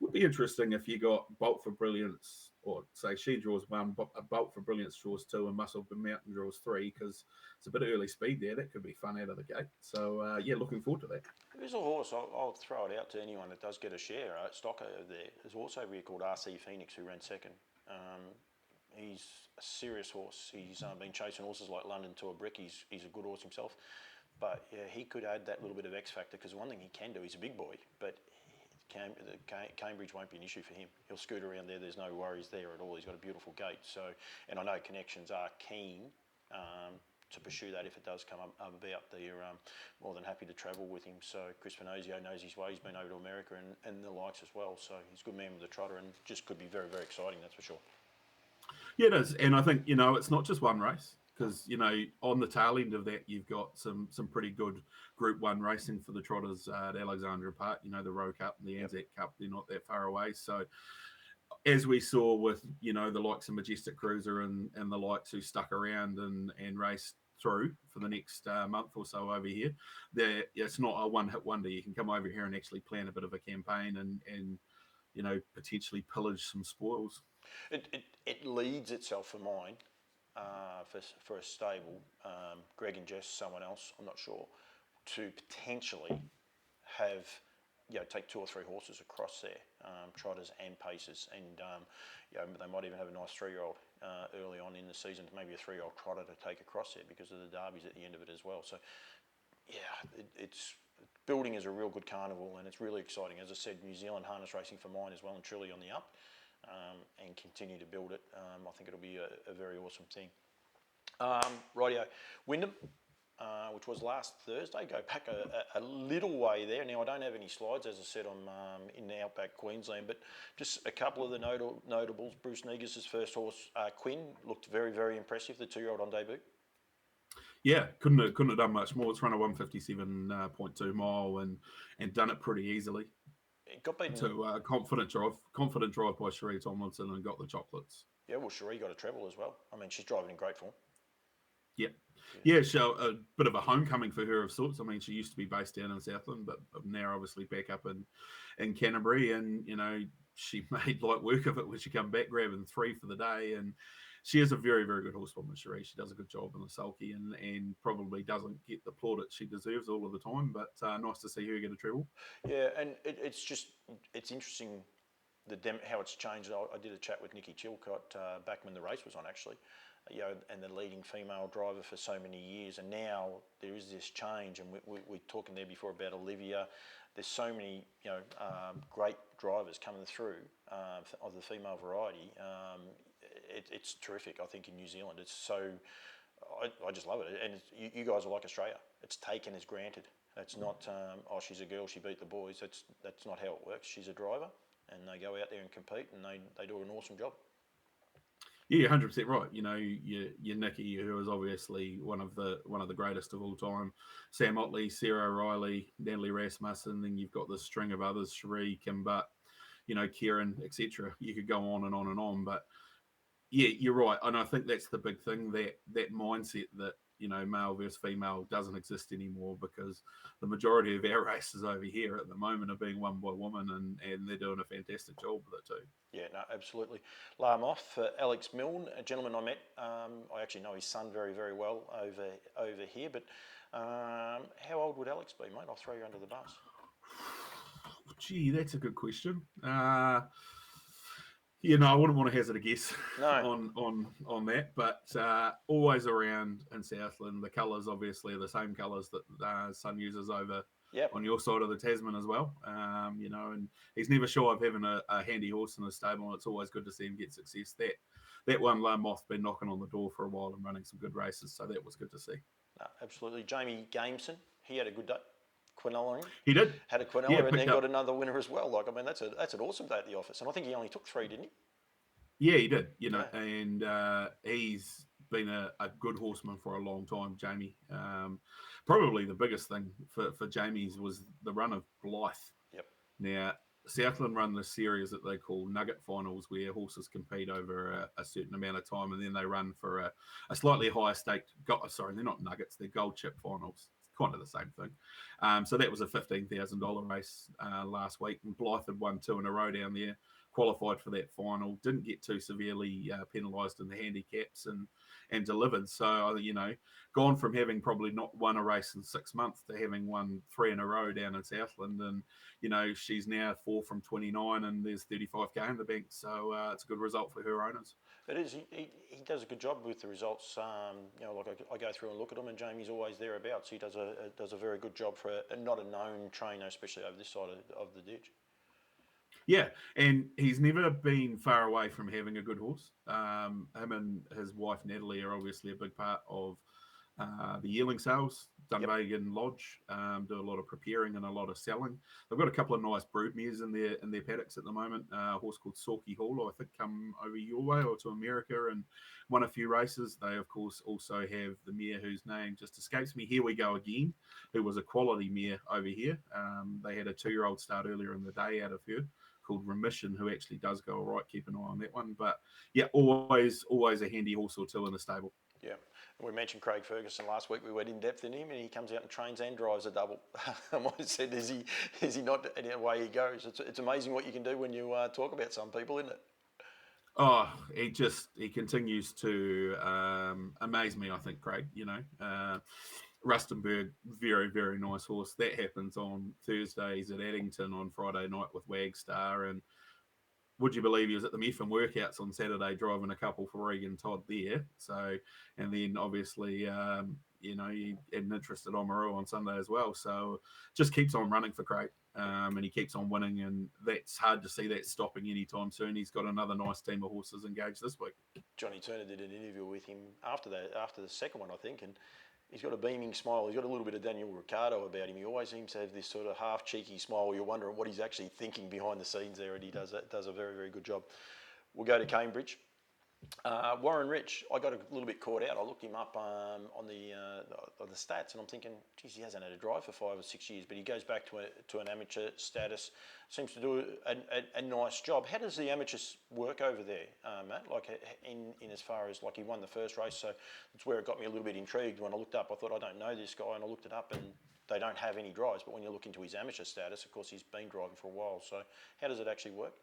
Would be interesting if you got Bolt for Brilliance, or say she draws one, but a Bolt for Brilliance draws two, and Muscle Mountain draws three, because it's a bit of early speed there. That could be fun out of the gate. So yeah, looking forward to that. There's a horse, I'll throw it out to anyone that does get a share. Stocker there. There's also a called RC Phoenix who ran second. He's a serious horse. He's been chasing horses like London to a brick. He's a good horse himself. But yeah, he could add that little bit of X factor, because one thing he can do, he's a big boy, but Cambridge won't be an issue for him. He'll scoot around there. There's no worries there at all. He's got a beautiful gait. So, and I know Connections are keen to pursue that if it does come up about. They're more than happy to travel with him. So Chris Finozio knows his way. He's been over to America and the likes as well. So he's a good man with the trotter, and just could be very, very exciting, that's for sure. Yeah, it is. And I think, it's not just one race, because, on the tail end of that, you've got some pretty good Group 1 racing for the trotters at Alexandra Park, the Rowe Cup and the Anzac Cup. They're not that far away. So as we saw with, the likes of Majestic Cruiser and the likes who stuck around and raced through for the next month or so over here, it's not a one-hit wonder. You can come over here and actually plan a bit of a campaign and potentially pillage some spoils. It leads itself for mine, for a stable, Greg and Jess, someone else, I'm not sure, to potentially have, take 2 or 3 horses across there, trotters and pacers, and they might even have a nice 3-year-old early on in the season, maybe a 3-year-old trotter to take across there because of the derbies at the end of it as well. So yeah, it's building is a real good carnival, and it's really exciting. As I said, New Zealand harness racing for mine is well and truly on the up. And continue to build it. I think it'll be a very awesome thing. Rightio, Wyndham, which was last Thursday. Go back a little way there. Now, I don't have any slides, as I said, I'm in outback Queensland, but just a couple of the notables. Bruce Negus' first horse, Quinn, looked very, very impressive, the 2-year-old on debut. Yeah, couldn't have done much more. It's run a 157.2 mile and done it pretty easily. It got beaten to confident drive by Cherie Tomlinson, and got the chocolates. Yeah, well, Cherie got a treble as well. I mean, she's driving in great form. Yeah, so a bit of a homecoming for her of sorts. I mean, she used to be based down in Southland, but now obviously back up in Canterbury, and she made light work of it when she come back, grabbing 3 for the day. And she is a very, very good horsewoman, Cherie. She does a good job in the sulky, and probably doesn't get the plaudits she deserves all of the time, but nice to see her get a treble. Yeah, and it's interesting how it's changed. I did a chat with Nikki Chilcott back when the race was on, actually, and the leading female driver for so many years, and now there is this change, and we were talking there before about Olivia. There's so many great drivers coming through of the female variety. It's terrific, I think, in New Zealand. It's so, I just love it, and you guys are like Australia. It's taken as granted. It's not, she's a girl, she beat the boys. That's not how it works. She's a driver, and they go out there and compete, and they do an awesome job. Yeah, 100% right. Your Nikki, who is obviously one of the greatest of all time, Sam Otley, Sarah O'Reilly, Natalie Rasmussen, then you've got this string of others, Cherie, Kim Butt, Kieran, etc. You could go on and on and on, but yeah, you're right, and I think that's the big thing, that mindset that male versus female doesn't exist anymore, because the majority of our races over here at the moment are being won by women, and they're doing a fantastic job with it too. Yeah, no, absolutely. Lay 'em off. Alex Milne, a gentleman I met. I actually know his son very, very well over here. But how old would Alex be, mate? I'll throw you under the bus. Gee, that's a good question. I wouldn't want to hazard a guess No. on that, but always around in Southland. The colours obviously are the same colours that Sun uses over Yep. on your side of the Tasman as well. And he's never shy of having a handy horse in his stable, and it's always good to see him get success. That one, Moth, been knocking on the door for a while and running some good races, so that was good to see. No, absolutely. Jamie Gameson, he had a good day. Quinella. He did. Had a Quinella, Yeah, and then up. got another winner as well. Like, I mean, that's an awesome day at the office. And I think he only took 3, didn't he? Yeah, he did. Yeah. And he's been a good horseman for a long time, Jamie. Probably the biggest thing for Jamie's was the run of Blythe. Yep. Now, Southland run this series that they call Nugget Finals, where horses compete over a certain amount of time, and then they run for a slightly higher staked. Sorry, they're not Nuggets; they're Gold Chip Finals. It's kind of the same thing. So that was a $15,000 race last week, and Blythe had won 2 in a row down there. Qualified for that final, didn't get too severely penalised in the handicaps, and delivered. So, gone from having probably not won a race in 6 months to having won 3 in a row down in Southland. And, she's now 4 from 29, and there's 35K in the bank. So it's a good result for her owners. It is. He does a good job with the results. Like I go through and look at them, and Jamie's always thereabouts. He does a very good job for not a known trainer, especially over this side of the ditch. Yeah, and he's never been far away from having a good horse. Him and his wife Natalie are obviously a big part of the yearling sales. Dunvegan Lodge do a lot of preparing and a lot of selling. They've got a couple of nice brood mares in their paddocks at the moment. A horse called Sorky Hall, I think, come over your way or to America and won a few races. They, of course, also have the mare whose name just escapes me. Here We Go Again, who was a quality mare over here. They had a 2-year-old start earlier in the day out of her, called Remission, who actually does go all right. Keep an eye on that one. But yeah, always a handy horse or two in the stable. Yeah. We mentioned Craig Ferguson last week. We went in depth in him, and he comes out and trains and drives a double. I might have said, is he not? And away he goes. It's amazing what you can do when you talk about some people, isn't it? Oh, he continues to amaze me, I think, Craig. Rustenburg, very, very nice horse. That happens on Thursdays at Addington on Friday night with Wagstar. And would you believe he was at the Methven workouts on Saturday driving a couple for Regan Todd there? So, and then obviously, he had an interest at Oamaru on Sunday as well. So just keeps on running for Craig. And he keeps on winning, and that's hard to see that stopping anytime soon. He's got another nice team of horses engaged this week. Johnny Turner did an interview with him after the second one, I think, and he's got a beaming smile. He's got a little bit of Daniel Ricciardo about him. He always seems to have this sort of half cheeky smile. You're wondering what he's actually thinking behind the scenes there, and he does a very, very good job. We'll go to Cambridge. Warren Rich, I got a little bit caught out. I looked him up on the stats, and I'm thinking, geez, he hasn't had a drive for 5 or 6 years, but he goes back to an amateur status. Seems to do a nice job. How does the amateurs work over there, Matt? Like in as far as like he won the first race, so that's where it got me a little bit intrigued. When I looked up, I thought, I don't know this guy, and I looked it up, and they don't have any drives. But when you look into his amateur status, of course, he's been driving for a while. So how does it actually work?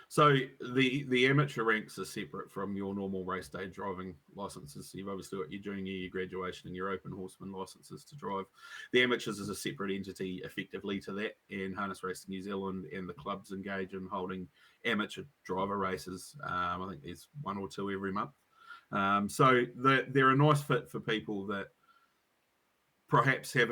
So the amateur ranks are separate from your normal race day driving licenses. So you've obviously got your junior, your graduation, and your open horseman licenses to drive. The amateurs is a separate entity effectively to that, and Harness Racing New Zealand and the clubs engage in holding amateur driver races. I think there's 1 or 2 every month. So they're a nice fit for people that perhaps have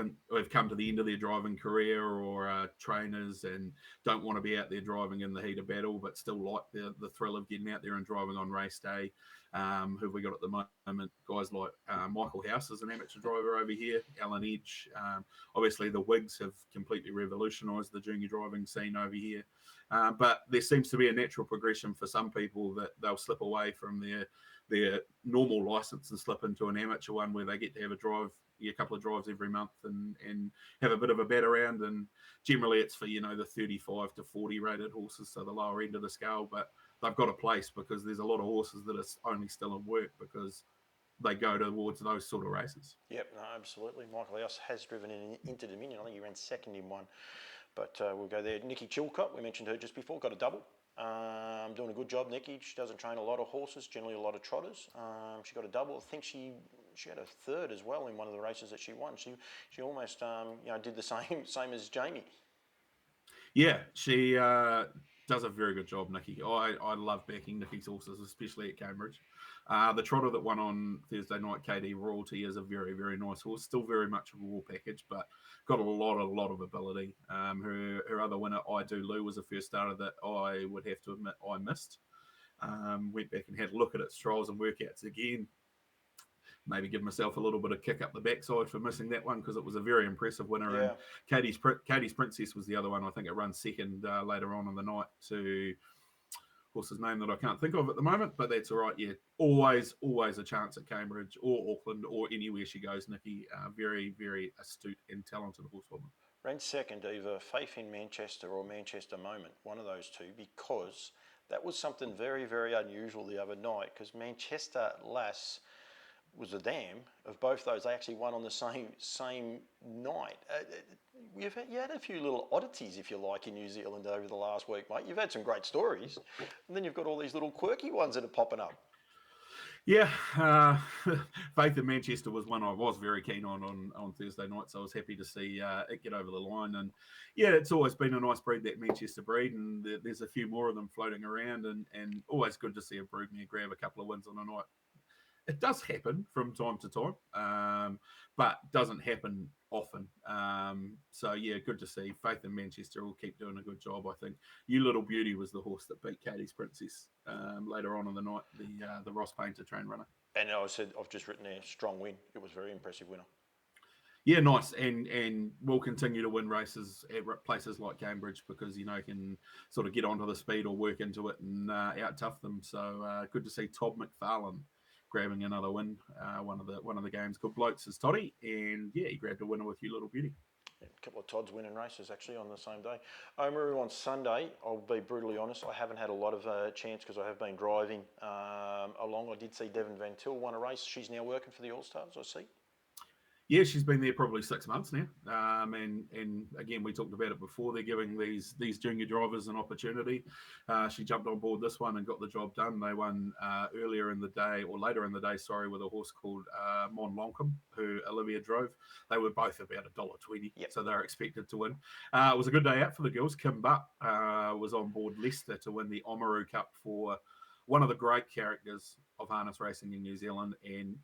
come to the end of their driving career, or are trainers and don't want to be out there driving in the heat of battle, but still like the thrill of getting out there and driving on race day. Who have we got at the moment? Guys like Michael House is an amateur driver over here, Alan Edge. Obviously, the Whigs have completely revolutionised the junior driving scene over here. But there seems to be a natural progression for some people that they'll slip away from their normal licence and slip into an amateur one where they get to have a couple of drives every month and have a bit of a bet around. And generally it's for, the 35 to 40 rated horses, so the lower end of the scale, but they've got a place because there's a lot of horses that are only still in work because they go towards those sort of races. Yep, no, absolutely. Michael House has driven into Dominion. I think he ran second in one, but we'll go there. Nikki Chilcott, we mentioned her just before, got a double. Doing a good job, Nikki. She doesn't train a lot of horses, generally a lot of trotters. She got a double. I think she had a third as well in one of the races that she won. She almost did the same as Jamie. Yeah, she does a very good job, Nikki. I love backing Nikki's horses, especially at Cambridge. The trotter that won on Thursday night, KD Royalty, is a very, very nice horse. Still very much a raw package, but got a lot of ability. Her other winner, I Do Lou, was a first starter that I would have to admit I missed. Went back and had a look at its trials and workouts again. Maybe give myself a little bit of kick up the backside for missing that one because it was a very impressive winner. Yeah. And Katie's Princess was the other one. I think it runs second later on in the night to horse's name that I can't think of at the moment, but that's all right. Yeah, always a chance at Cambridge or Auckland or anywhere she goes, Nikki. Very, very astute and talented horsewoman. Ran second, either Faith in Manchester or Manchester Moment, one of those two, because that was something very, very unusual the other night because Manchester Lass was a dam of both those. They actually won on the same night. You had a few little oddities, if you like, in New Zealand over the last week, mate. You've had some great stories, and then you've got all these little quirky ones that are popping up. Yeah, Faith in Manchester was one I was very keen on Thursday night, so I was happy to see it get over the line. And yeah, it's always been a nice breed, that Manchester breed, and there's a few more of them floating around, and always good to see a broodmare grab a couple of wins on a night. It does happen from time to time, but doesn't happen often. So yeah, good to see. Faith in Manchester will keep doing a good job, I think. You Little Beauty was the horse that beat Katie's Princess later on in the night, the Ross Painter train runner. And I've just written there, strong win. It was a very impressive winner. Yeah, nice, and we'll continue to win races at places like Cambridge because can sort of get onto the speed or work into it and out tough them. So good to see Todd McFarlane grabbing another win, one of the game's good blokes is Toddy, and yeah, he grabbed a winner with You Little Beauty. Yeah, a couple of Todds winning races actually on the same day. Oamaru on Sunday, I'll be brutally honest, I haven't had a lot of chance because I have been driving along. I did see Devon Van Til won a race. She's now working for the All Stars, I see. Yeah, she's been there probably 6 months now, and again we talked about it before. They're giving these junior drivers an opportunity. She jumped on board this one and got the job done. They won later in the day, with a horse called Mon Lonkum, who Olivia drove. They were both about $1.20, Yep. So they're expected to win. It was a good day out for the girls. Kim Butt was on board Leicester to win the Oamaru Cup for one of the great characters of harness racing in New Zealand, and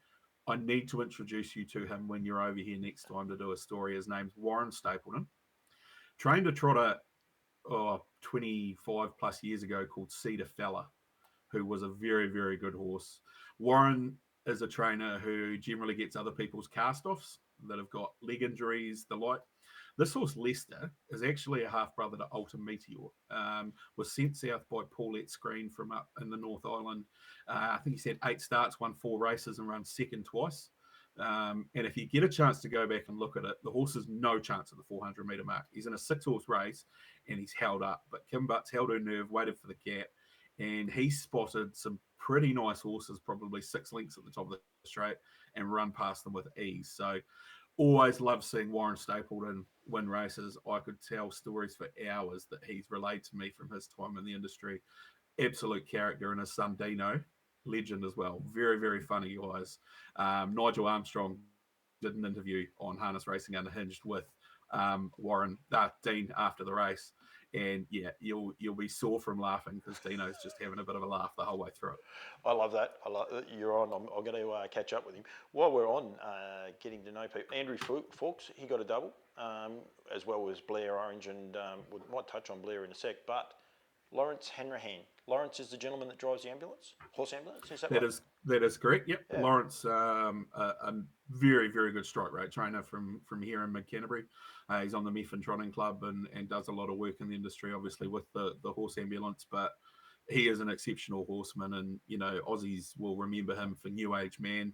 I need to introduce you to him when you're over here next time to do a story. His name's Warren Stapleton. Trained a trotter 25 plus years ago called Cedar Fella, who was a very, very good horse. Warren is a trainer who generally gets other people's cast-offs that have got leg injuries, the like. This horse, Leicester, is actually a half-brother to Alta Meteor. Was sent south by Paulette Screen from up in the North Island. I think he's had 8 starts, won 4 races, and run second twice. And if you get a chance to go back and look at it, the horse has no chance at the 400-metre mark. He's in a 6-horse race, and he's held up. But Kim Butt's held her nerve, waited for the gap, and he spotted some pretty nice horses, probably 6 lengths at the top of the straight, and run past them with ease. So always love seeing Warren Stapleton win races. I could tell stories for hours that he's relayed to me from his time in the industry. Absolute character, and his son Dino, legend as well. Very, very funny guys. Nigel Armstrong did an interview on Harness Racing Unhinged with Dean after the race, and yeah, you'll be sore from laughing because Dino's just having a bit of a laugh the whole way through it. I love that. You're on. I'm going to catch up with him. While we're on getting to know people, Andrew Fawkes, he got a double, as well as Blair Orange, and we might touch on Blair in a sec, but Lawrence Hanrahan. Lawrence is the gentleman that drives the horse ambulance, is that right? That is correct, yep. Yeah. Lawrence, a very, very good strike rate trainer from here in Mid-Canterbury. He's on the Methven Trotting Club and does a lot of work in the industry, obviously, with the horse ambulance, but he is an exceptional horseman, and, Aussies will remember him for New Age Man,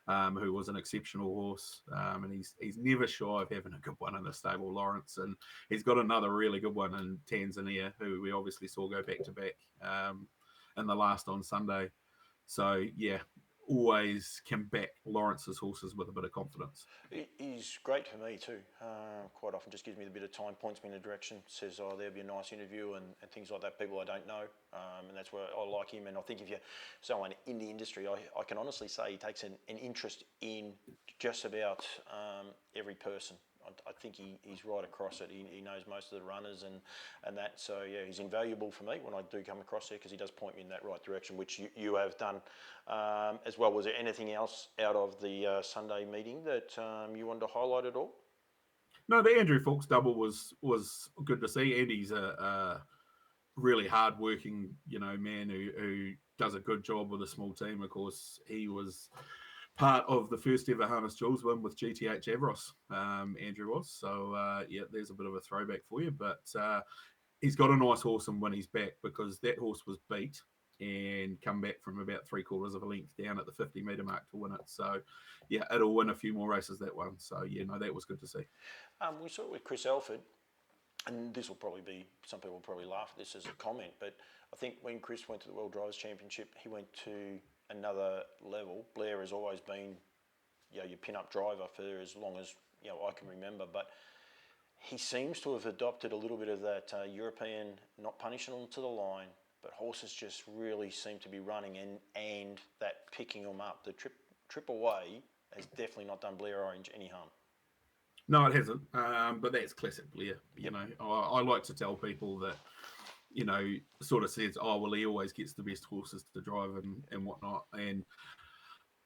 who was an exceptional horse, and he's never shy of having a good one in the stable, Lawrence, and he's got another really good one in Tanzania, who we obviously saw go back to back in the last on Sunday. So yeah, always can back Lawrence's horses with a bit of confidence. He's great for me too. Quite often just gives me a bit of time, points me in a direction, says, oh, there'll be a nice interview and things like that, people I don't know. And that's where I like him. And I think if you're someone in the industry, I can honestly say he takes an interest in just about every person. I think he's right across it. He knows most of the runners and that. So, yeah, he's invaluable for me when I do come across there because he does point me in that right direction, which you have done as well. Was there anything else out of the Sunday meeting that you wanted to highlight at all? No, the Andrew Fawkes double was good to see. Andy's a really hard-working, man who does a good job with a small team. Of course, he was part of the first ever Harness Jewels win with GTH Avros, Andrew was. So, yeah, there's a bit of a throwback for you. But he's got a nice horse and when he's back because that horse was beat and come back from about 3/4 of a length down at the 50-metre mark to win it. So, yeah, it'll win a few more races, that one. So, yeah, no, that was good to see. We saw it with Chris Elford, and this will probably be, some people will probably laugh at this as a comment, but I think when Chris went to the World Drivers' Championship, he went to another level. Blair has always been, your pin-up driver for as long as I can remember, but he seems to have adopted a little bit of that European, not punishing them to the line, but horses just really seem to be running and that picking them up. The trip away has definitely not done Blair Orange any harm. No, it hasn't. But that's classic Blair. I like to tell people that, sort of says, oh, well, he always gets the best horses to drive and whatnot. And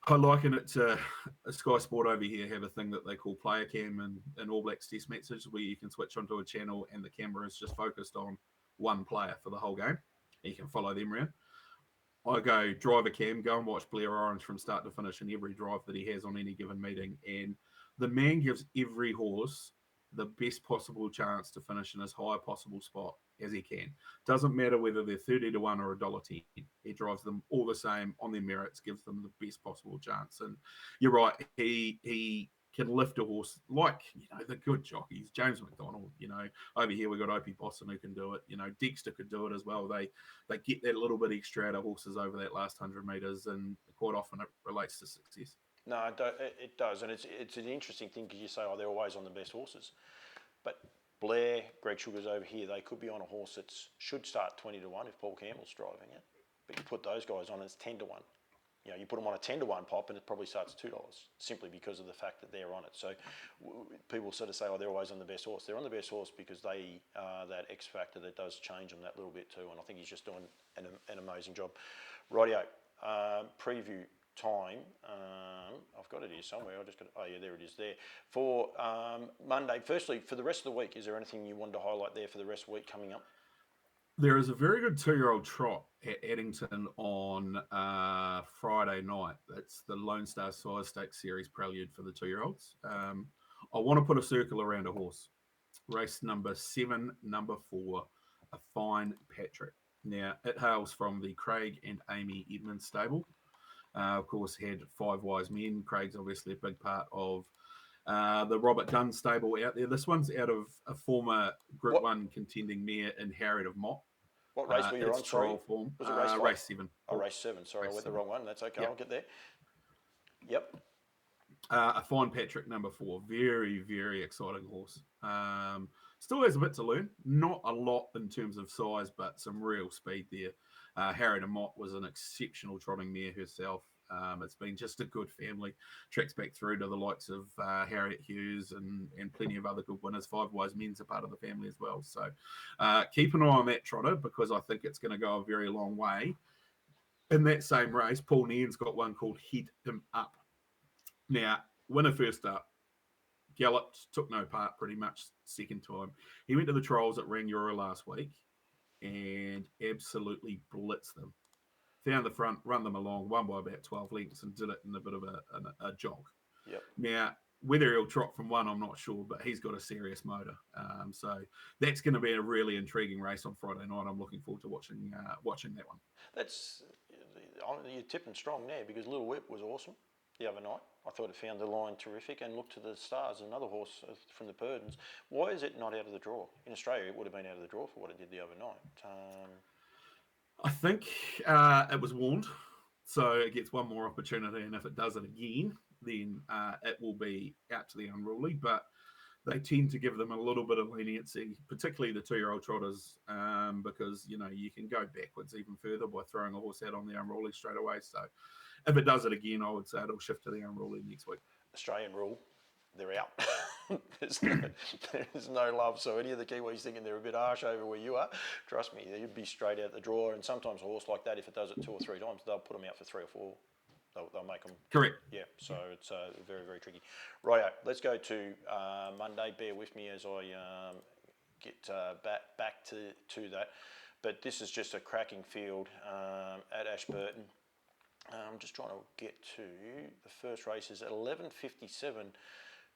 I liken it to a Sky Sport over here have a thing that they call player cam and All Blacks test matches where you can switch onto a channel and the camera is just focused on one player for the whole game. You can follow them around. I go driver cam, go and watch Blair Orange from start to finish in every drive that he has on any given meeting. And the man gives every horse the best possible chance to finish in as high a possible spot as he can. Doesn't matter whether they're 30-1 or $1.10. He drives them all the same on their merits, gives them the best possible chance. And you're right, he can lift a horse like, the good jockeys. James McDonald, over here we've got Opie Boston who can do it. Dexter could do it as well. They get that little bit extra out of horses over that last 100 metres, and quite often it relates to success. No, it does, and it's an interesting thing because you say, oh, they're always on the best horses, but Blair, Greg Sugar's over here, they could be on a horse that should start 20-1 if Paul Campbell's driving it, but you put those guys on, it's 10-1. You put them on a 10-1 pop and it probably starts $2 simply because of the fact that they're on it. So people sort of say, oh, they're always on the best horse. They're on the best horse because they are that X factor that does change them that little bit too, and I think he's just doing an amazing job. Rightio, preview time. I've got it here somewhere. There it is there. For Monday, firstly, for the rest of the week, is there anything you wanted to highlight there for the rest of the week coming up? There is a very good 2-year-old trot at Addington on Friday night. That's the Lone Star Sire Stakes Series prelude for the 2-year-olds. I want to put a circle around a horse. Race number 7, number 4, A Fine Patrick. Now, it hails from the Craig and Amy Edmonds stable. Of course, had 5 Wise Men. Craig's obviously a big part of the Robert Dunn stable out there. This one's out of a former Group 1 contending mare in Harriet of Mott. What race were you on? Sorry, form. Was it race 5? Race 7. Oh, race 7. Sorry, I went the wrong one. That's okay. Yep. I'll get there. Yep. A Fine Patrick, number 4. Very, very exciting horse. Still has a bit to learn. Not a lot in terms of size, but some real speed there. Harriet of Mott was an exceptional trotting mare herself. It's been just a good family. Tracks back through to the likes of Harriet Hughes and plenty of other good winners. 5 Wise Men's a part of the family as well. So keep an eye on that trotter because I think it's going to go a very long way. In that same race, Paul Nairn's got one called Head Him Up. Now, winner first up, galloped, took no part pretty much second time. He went to the trials at Rangiora last week and absolutely blitzed them. Found the front, run them along, won by about 12 lengths and did it in a bit of a jog. Yep. Now, whether he'll trot from 1, I'm not sure, but he's got a serious motor. So that's going to be a really intriguing race on Friday night. I'm looking forward to watching that one. You're tipping strong there because Little Whip was awesome the other night. I thought it found the line terrific and looked to the stars, another horse from the Purdons. Why is it not out of the draw? In Australia, it would have been out of the draw for what it did the other night. I think it was warned. So it gets one more opportunity, and if it does it again, then it will be out to the unruly. But they tend to give them a little bit of leniency, particularly the 2-year-old trotters, because you can go backwards even further by throwing a horse out on the unruly straight away. So if it does it again, I would say it'll shift to the unruly next week. Australian rule, they're out. there's no love. So any of the Kiwis thinking they're a bit harsh over where you are, trust me, you'd be straight out the draw. And sometimes a horse like that, if it does it 2 or 3 times, they'll put them out for 3 or 4. They'll make them. Correct. Yeah, so it's very, very tricky. Righto, let's go to Monday. Bear with me as I get back to that. But this is just a cracking field at Ashburton. I'm just trying to get to the first races at 11:57.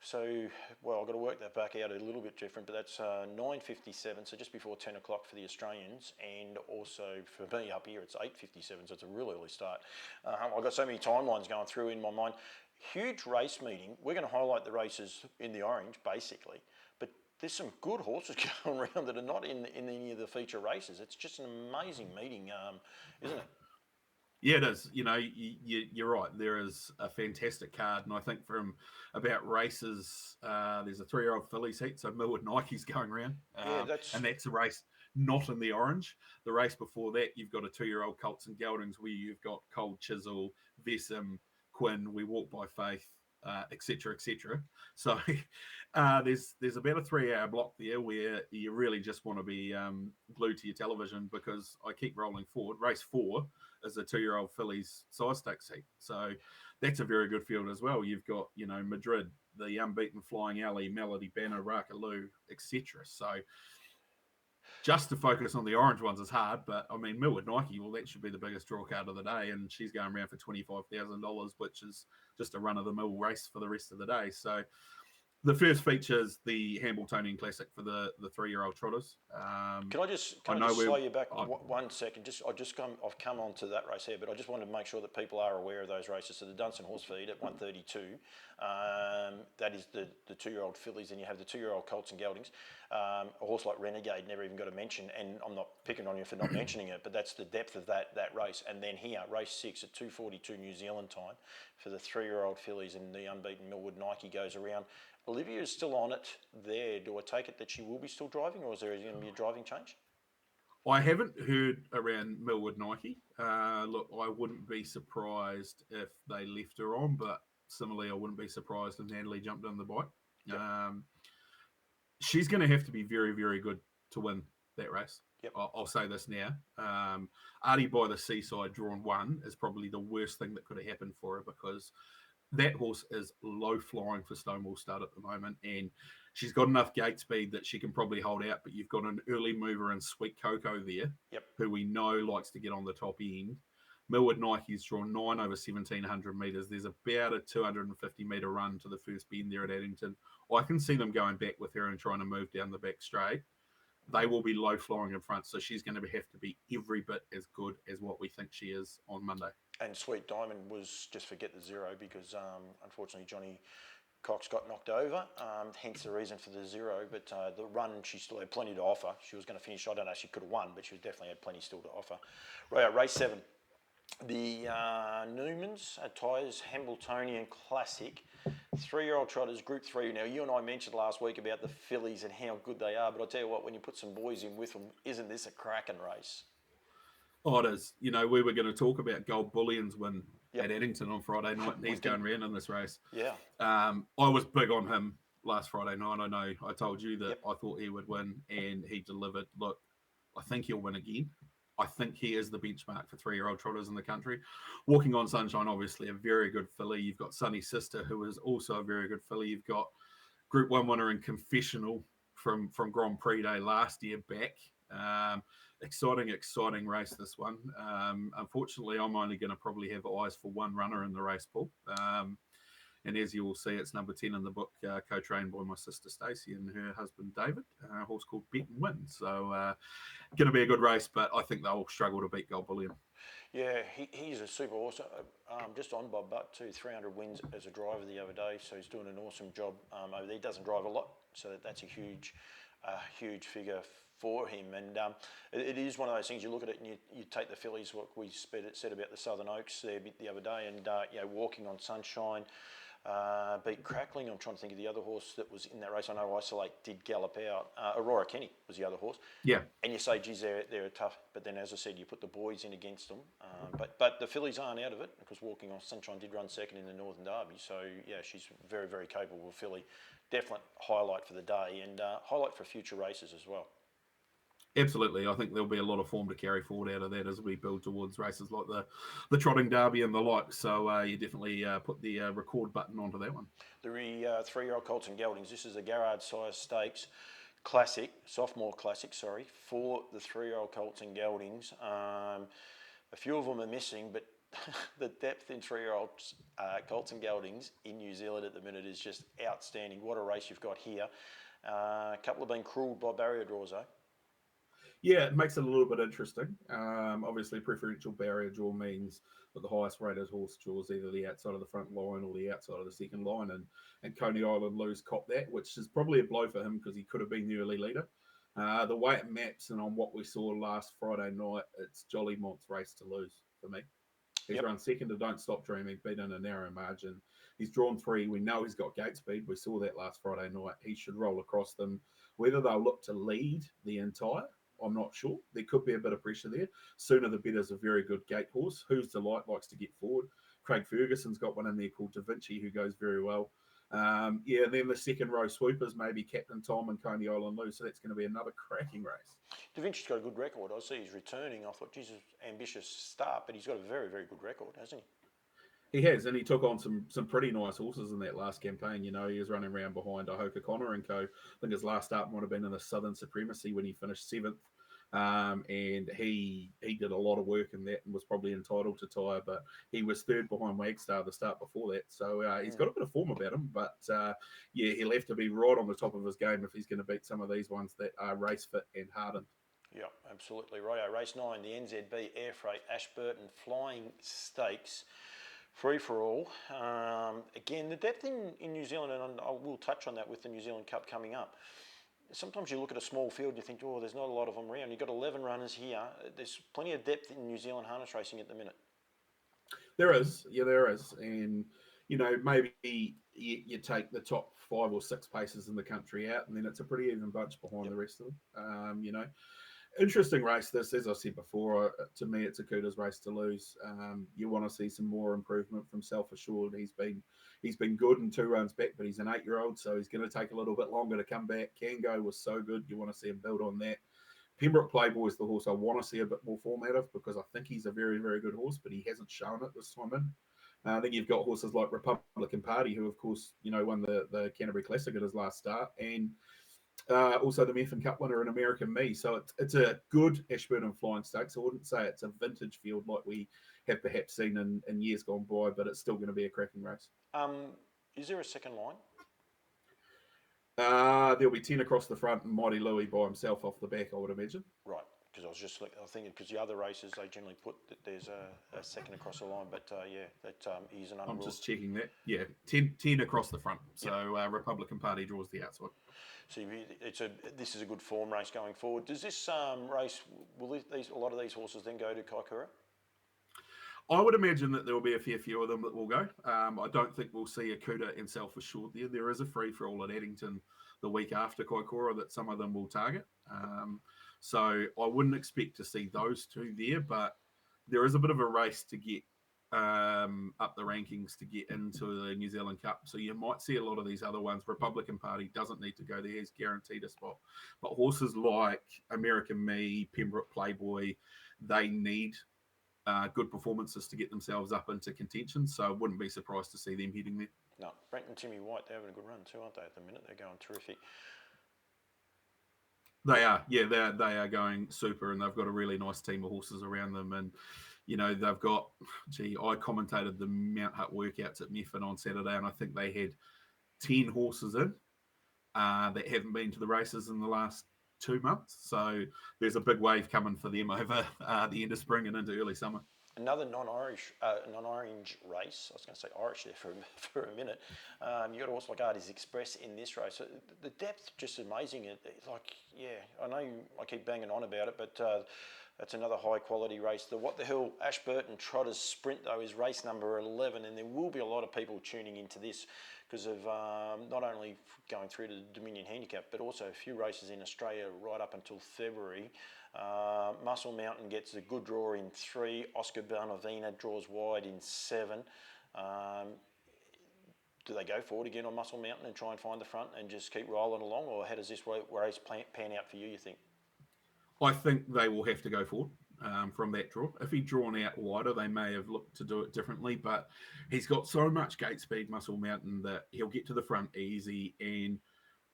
So, well, I've got to work that back out a little bit different, but that's 9:57, so just before 10 o'clock for the Australians, and also for me up here it's 8:57, so it's a real early start. I've got so many timelines going through in my mind. Huge race meeting. We're going to highlight the races in the orange, basically, but there's some good horses going around that are not in any of the feature races. It's just an amazing meeting, isn't it? Yeah, it is. You're right. There is a fantastic card, and I think from about races, there's a 3-year-old fillies heat, so Millwood Nike's going around, and that's a race not in the orange. The race before that, you've got a 2-year-old Colts and Geldings, where you've got Cold Chisel, Vesam, Quinn, We Walk by Faith, etc., etc. So there's about a 3-hour block there where you really just want to be glued to your television, because I keep rolling forward. Race 4 is a 2-year-old fillies size stakes heat, so that's a very good field as well. You've got Madrid, the unbeaten Flying Alley, Melody Banner, Rakaloo, etc. So just to focus on the orange ones is hard, but I mean Millwood Nike, well, that should be the biggest draw card of the day, and she's going around for $25,000, which is just a run of the mill race for the rest of the day. So the first feature is the Hambletonian Classic for the 3-year-old trotters. Can I just slow you back 1 second? I've come on to that race here, but I just wanted to make sure that people are aware of those races. So the Dunstan Horse Feed at 1:32, that is the 2-year-old fillies, and you have the 2-year-old Colts and Geldings. A horse like Renegade never even got a mention, and I'm not picking on you for not mentioning it, but that's the depth of that race. And then here, race 6 at 2:42 New Zealand time for the 3-year-old fillies, and the unbeaten Millwood Nike goes around. Olivia is still on it there. Do I take it that she will be still driving, or is there going to be a driving change? I haven't heard around Millwood Nike. Look, I wouldn't be surprised if they left her on, but similarly, I wouldn't be surprised if Natalie jumped on the bike. Yep. She's going to have to be very, very good to win that race. Yep. I'll say this now. Artie by the Seaside drawn 1 is probably the worst thing that could have happened for her, because that horse is low flying for Stonewall Stud at the moment, and she's got enough gate speed that she can probably hold out, but you've got an early mover in Sweet Coco there, yep, who we know likes to get on the top end. Millwood Nike's drawn 9 over 1,700 metres. There's about a 250 metre run to the first bend there at Addington. I can see them going back with her and trying to move down the back straight. They will be low flying in front, so she's going to have to be every bit as good as what we think she is on Monday. And Sweet Diamond was just forget the 0, because unfortunately Johnny Cox got knocked over, hence the reason for the 0. But the run, she still had plenty to offer. She was going to finish, I don't know if she could have won, but she definitely had plenty still to offer. Right, race 7. The Newmans Tyres Hambletonian Classic. 3-year-old trotters, Group 3. Now, you and I mentioned last week about the fillies and how good they are, but I'll tell you what, when you put some boys in with them, isn't this a cracking race? Oh, it is. We were going to talk about Gold Bullion's win at Addington on Friday night, and he's going around in this race. Yeah. I was big on him last Friday night. I know I told you that I thought he would win, and he delivered. Look, I think he'll win again. I think he is the benchmark for 3-year-old trotters in the country. Walking on Sunshine, obviously, a very good filly. You've got Sunny Sister, who is also a very good filly. You've got Group 1 winner in Confessional from Grand Prix Day last year back. Exciting race, this one. Unfortunately, I'm only going to probably have eyes for one runner in the race pool. And as you will see, it's number 10 in the book, co-trained by my sister Stacey and her husband David, a horse called Bet and Win. So going to be a good race, but I think they'll struggle to beat Gold Bullion. Yeah, he's a super horse. Just on Bob Butt too, 300 wins as a driver the other day, so he's doing an awesome job over there. He doesn't drive a lot, so that's a huge a huge figure for him. And it is one of those things, you look at it and you take the fillies, what we said about the Southern Oaks there the other day, and Walking on Sunshine, beat Crackling. I'm trying to think of the other horse that was in that race. I know Isolate did gallop out. Aurora Kenny was the other horse. Yeah. And you say, geez, they're tough. But then, as I said, you put the boys in against them. But the fillies aren't out of it, because Walking on Sunshine did run second in the Northern Derby. So, yeah, she's very, very capable filly. Definite highlight for the day, and highlight for future races as well. Absolutely. I think there'll be a lot of form to carry forward out of that as we build towards races like the Trotting Derby and the like. So you definitely put the record button onto that one. The 3-year-old Colts and Geldings. This is a Garrard size stakes classic, sophomore classic, sorry, for the 3-year-old Colts and Geldings. A few of them are missing, but the depth in 3-year-old Colts and Geldings in New Zealand at the minute is just outstanding. What a race you've got here. A couple have been cruelled by barrier draws, though. Yeah, it makes it a little bit interesting. Obviously, preferential barrier draw means that the highest rated horse draws either the outside of the front line or the outside of the second line, and Coney Island Lou's cop that, which is probably a blow for him because he could have been the early leader. The way it maps and on what we saw last Friday night, it's Jolly Mont's race to lose for me. He's run second to Don't Stop Dreaming, beaten a narrow margin. He's drawn 3. We know he's got gate speed. We saw that last Friday night. He should roll across them. Whether they'll look to lead the entire, I'm not sure. There could be a bit of pressure there. Sooner the Better's a very good gate horse. Who's Delight likes to get forward. Craig Ferguson's got one in there called Da Vinci who goes very well. Then the second row swoopers, maybe Captain Tom and Coney Island Lou. So that's going to be another cracking race. Da Vinci's got a good record. I see he's returning. I thought, Jesus, ambitious start, but he's got a very, very good record, hasn't he? He has, and he took on some pretty nice horses in that last campaign. You know, he was running around behind Ahoka Connor and co. I think his last start might have been in the Southern Supremacy when he finished 7th. And he did a lot of work in that and was probably entitled to tire, but he was 3rd behind Wagstar the start before that. So he's got a bit of form about him, but he'll have to be right on the top of his game if he's going to beat some of these ones that are race fit and hardened. Yeah, absolutely right. Race 9, the NZB Air Freight Ashburton Flying Stakes. Free for all. Again, the depth in New Zealand, and I will touch on that with the New Zealand Cup coming up. Sometimes you look at a small field and you think, there's not a lot of them around. You've got 11 runners here. There's plenty of depth in New Zealand harness racing at the minute. There is. Yeah, there is. And, maybe you take the top 5 or 6 paces in the country out, and then it's a pretty even bunch behind the rest of them. Interesting race this, as I said before. To me, it's Akuta's race to lose. You want to see some more improvement from Self Assured. He's been good in 2 runs back, but he's an 8-year-old, so he's going to take a little bit longer to come back. Kango was so good. You want to see him build on that. Pembroke Playboy is the horse I want to see a bit more form out of, because I think he's a very, very good horse, but he hasn't shown it this time in. Then you've got horses like Republican Party, who, of course, won the Canterbury Classic at his last start, and also the Methven Cup winner in American Me. So it's a good Ashburton Flying Stakes. I wouldn't say it's a vintage field like we have perhaps seen in years gone by, but it's still going to be a cracking race. Is there a second line? There'll be 10 across the front and Mighty Louie by himself off the back, I would imagine. Right, because I was thinking, because the other races, they generally put that there's a second across the line, but he's an unruled. I'm just checking that. Yeah, 10 across the front. So Republican Party draws the outside. So this is a good form race going forward. Does this race, will a lot of these horses then go to Kaikoura? I would imagine that there will be a fair few of them that will go. I don't think we'll see Akuta and Self Assured there. There is a free for all at Addington the week after Kaikoura that some of them will target. So I wouldn't expect to see those 2 there, but there is a bit of a race to get up the rankings to get into the New Zealand Cup. So you might see a lot of these other ones. Republican Party doesn't need to go there. He's guaranteed a spot. But horses like American Me, Pembroke Playboy, they need good performances to get themselves up into contention. So I wouldn't be surprised to see them heading there. No, Brent and Timmy White, they're having a good run too, aren't they, at the minute? They're going terrific. They are. Yeah, they are going super, and they've got a really nice team of horses around them. And, they've got, I commentated the Mount Hutt workouts at Methven on Saturday, and I think they had 10 horses in that haven't been to the races in the last 2 months. So there's a big wave coming for them over the end of spring and into early summer. Another non-orange race. I was going to say Irish there for for a minute. You got a horse like Artie's Express in this race. So the depth just amazing. It's like, yeah, I know I keep banging on about it, but that's another high quality race. The What the Hell Ashburton Trotters Sprint though is race number 11, and there will be a lot of people tuning into this because of not only going through to the Dominion Handicap, but also a few races in Australia right up until February. Muscle Mountain gets a good draw in 3. Oscar Bonavina draws wide in 7. Do they go forward again on Muscle Mountain and try and find the front and just keep rolling along, or how does this race pan out for you think? I think they will have to go forward from that draw. If he'd drawn out wider, they may have looked to do it differently, but he's got so much gate speed, Muscle Mountain, that he'll get to the front easy, and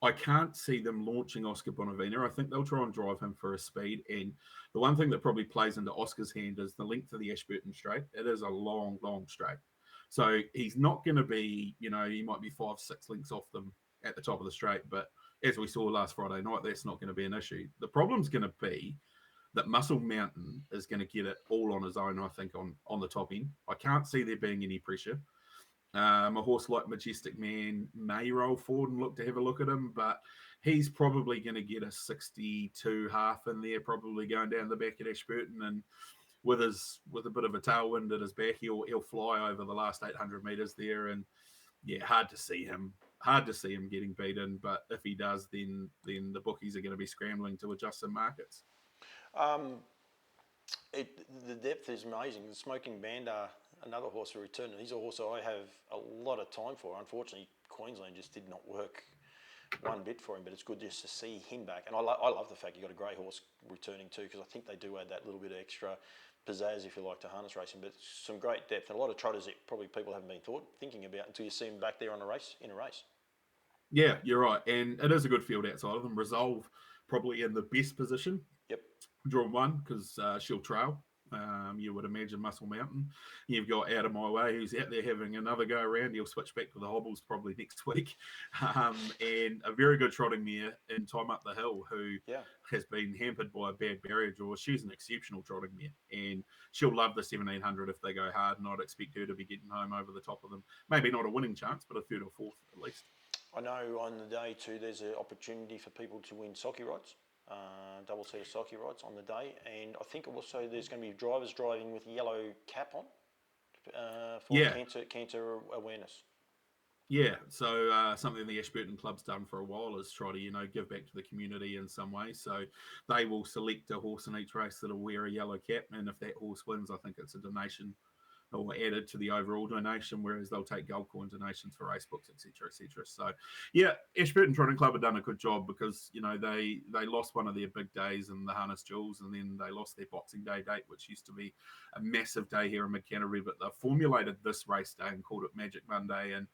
I can't see them launching Oscar Bonavina. I think they'll try and drive him for a speed. And the one thing that probably plays into Oscar's hand is the length of the Ashburton straight. It is a long, long straight. So he's not going to be, he might be 5-6 lengths off them at the top of the straight. But as we saw last Friday night, that's not going to be an issue. The problem's going to be that Muscle Mountain is going to get it all on his own, I think, on the top end. I can't see there being any pressure. A horse like Majestic Man may roll forward and look to have a look at him, but he's probably going to get a 62 half in there, probably going down the back at Ashburton, and with a bit of a tailwind at his back, he'll fly over the last 800 meters there, and yeah, hard to see him getting beaten. But if he does, then the bookies are going to be scrambling to adjust some markets. Um, the depth is amazing. The Smoking Bandar, another horse who returned, and he's a horse I have a lot of time for. Unfortunately, Queensland just did not work one bit for him, but it's good just to see him back. And I love the fact you got a great horse returning too, because I think they do add that little bit of extra pizzazz, if you like, to harness racing. But some great depth and a lot of trotters that probably people haven't been thinking about until you see them back there in a race. Yeah, you're right, and it is a good field outside of them. Resolve probably in the best position. Yep. Drawn 1 because she'll trail. You would imagine Muscle Mountain. You've got Out of My Way, who's out there having another go around. He'll switch back to the hobbles probably next week. And a very good trotting mare in Time Up the Hill, who has been hampered by a bad barrier draw. She's an exceptional trotting mare, and she'll love the 1700 if they go hard, and I'd expect her to be getting home over the top of them. Maybe not a winning chance, but a third or fourth at least. I know on the day too, there's an opportunity for people to win sulky rides. Double-seater sulky rides on the day, and I think also there's going to be drivers driving with yellow cap on for cancer awareness. Yeah, so something the Ashburton Club's done for a while is try to, give back to the community in some way. So they will select a horse in each race that'll wear a yellow cap, and if that horse wins, I think it's a donation or added to the overall donation, whereas they'll take gold coin donations for race books, etc., etc. So, yeah, Ashburton Trotting Club have done a good job because, they lost one of their big days in the Harness Jewels, and then they lost their Boxing Day date, which used to be a massive day here in Mid-Canterbury, but they formulated this race day and called it Magic Monday, and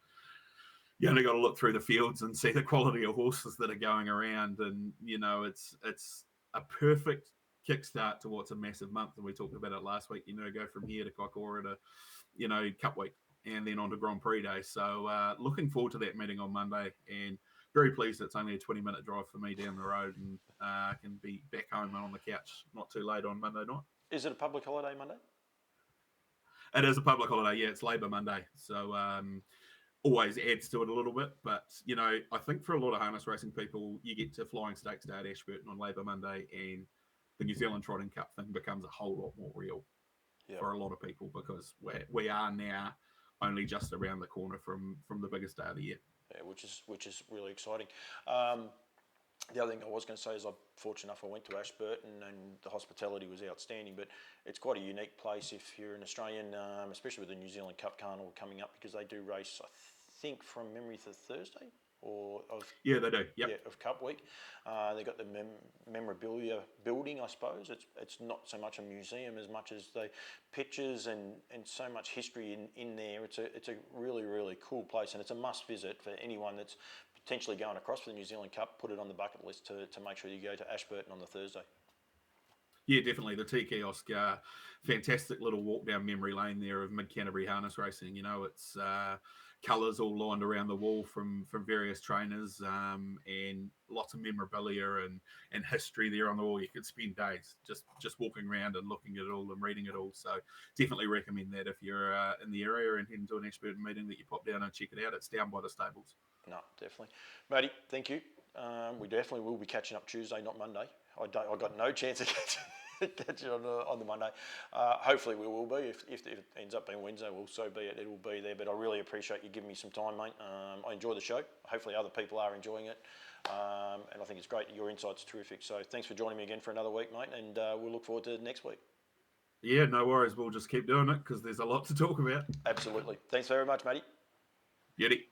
you only got to look through the fields and see the quality of horses that are going around, and, it's a perfect kickstart to what's a massive month, and we talked about it last week. Go from here to Kaikoura to Cup Week, and then on to Grand Prix Day. So looking forward to that meeting on Monday, and very pleased it's only a 20-minute drive for me down the road, and I can be back home on the couch not too late on Monday night. Is it a public holiday Monday? It is a public holiday, yeah. It's Labour Monday, so always adds to it a little bit. But, I think for a lot of harness racing people, you get to Flying Stakes Day at Ashburton on Labour Monday, and the New Zealand Trotting Cup thing becomes a whole lot more real for a lot of people, because we are now only just around the corner from the biggest day of the year. Yeah, which is really exciting. The other thing I was going to say is I'm fortunate enough I went to Ashburton and the hospitality was outstanding, but it's quite a unique place if you're an Australian, especially with the New Zealand Cup Carnival coming up, because they do race, I think, from memory for Thursday. They do. Yep. Yeah, of Cup Week. They've got the memorabilia building, I suppose. It's not so much a museum as much as the pictures and so much history in there. It's a really, really cool place, and it's a must visit for anyone that's potentially going across for the New Zealand Cup. Put it on the bucket list to make sure you go to Ashburton on the Thursday. Yeah, definitely. The tea kiosk, fantastic little walk down memory lane there of Mid-Canterbury harness racing. It's colours all lined around the wall from various trainers, and lots of memorabilia and history there on the wall. You could spend days just walking around and looking at it all and reading it all. So definitely recommend that if you're in the area and heading to an Ashburton meeting, that you pop down and check it out. It's down by the stables. No, definitely. Matty, thank you. We definitely will be catching up Tuesday, not Monday. I got no chance of catching on the Monday. Hopefully we will be. If it ends up being Wednesday, well, so be it. It will be there. But I really appreciate you giving me some time, mate. I enjoy the show. Hopefully other people are enjoying it. And I think it's great. Your insight's terrific. So thanks for joining me again for another week, mate. And we'll look forward to next week. Yeah, no worries. We'll just keep doing it because there's a lot to talk about. Absolutely. Thanks very much, Matty. Beauty.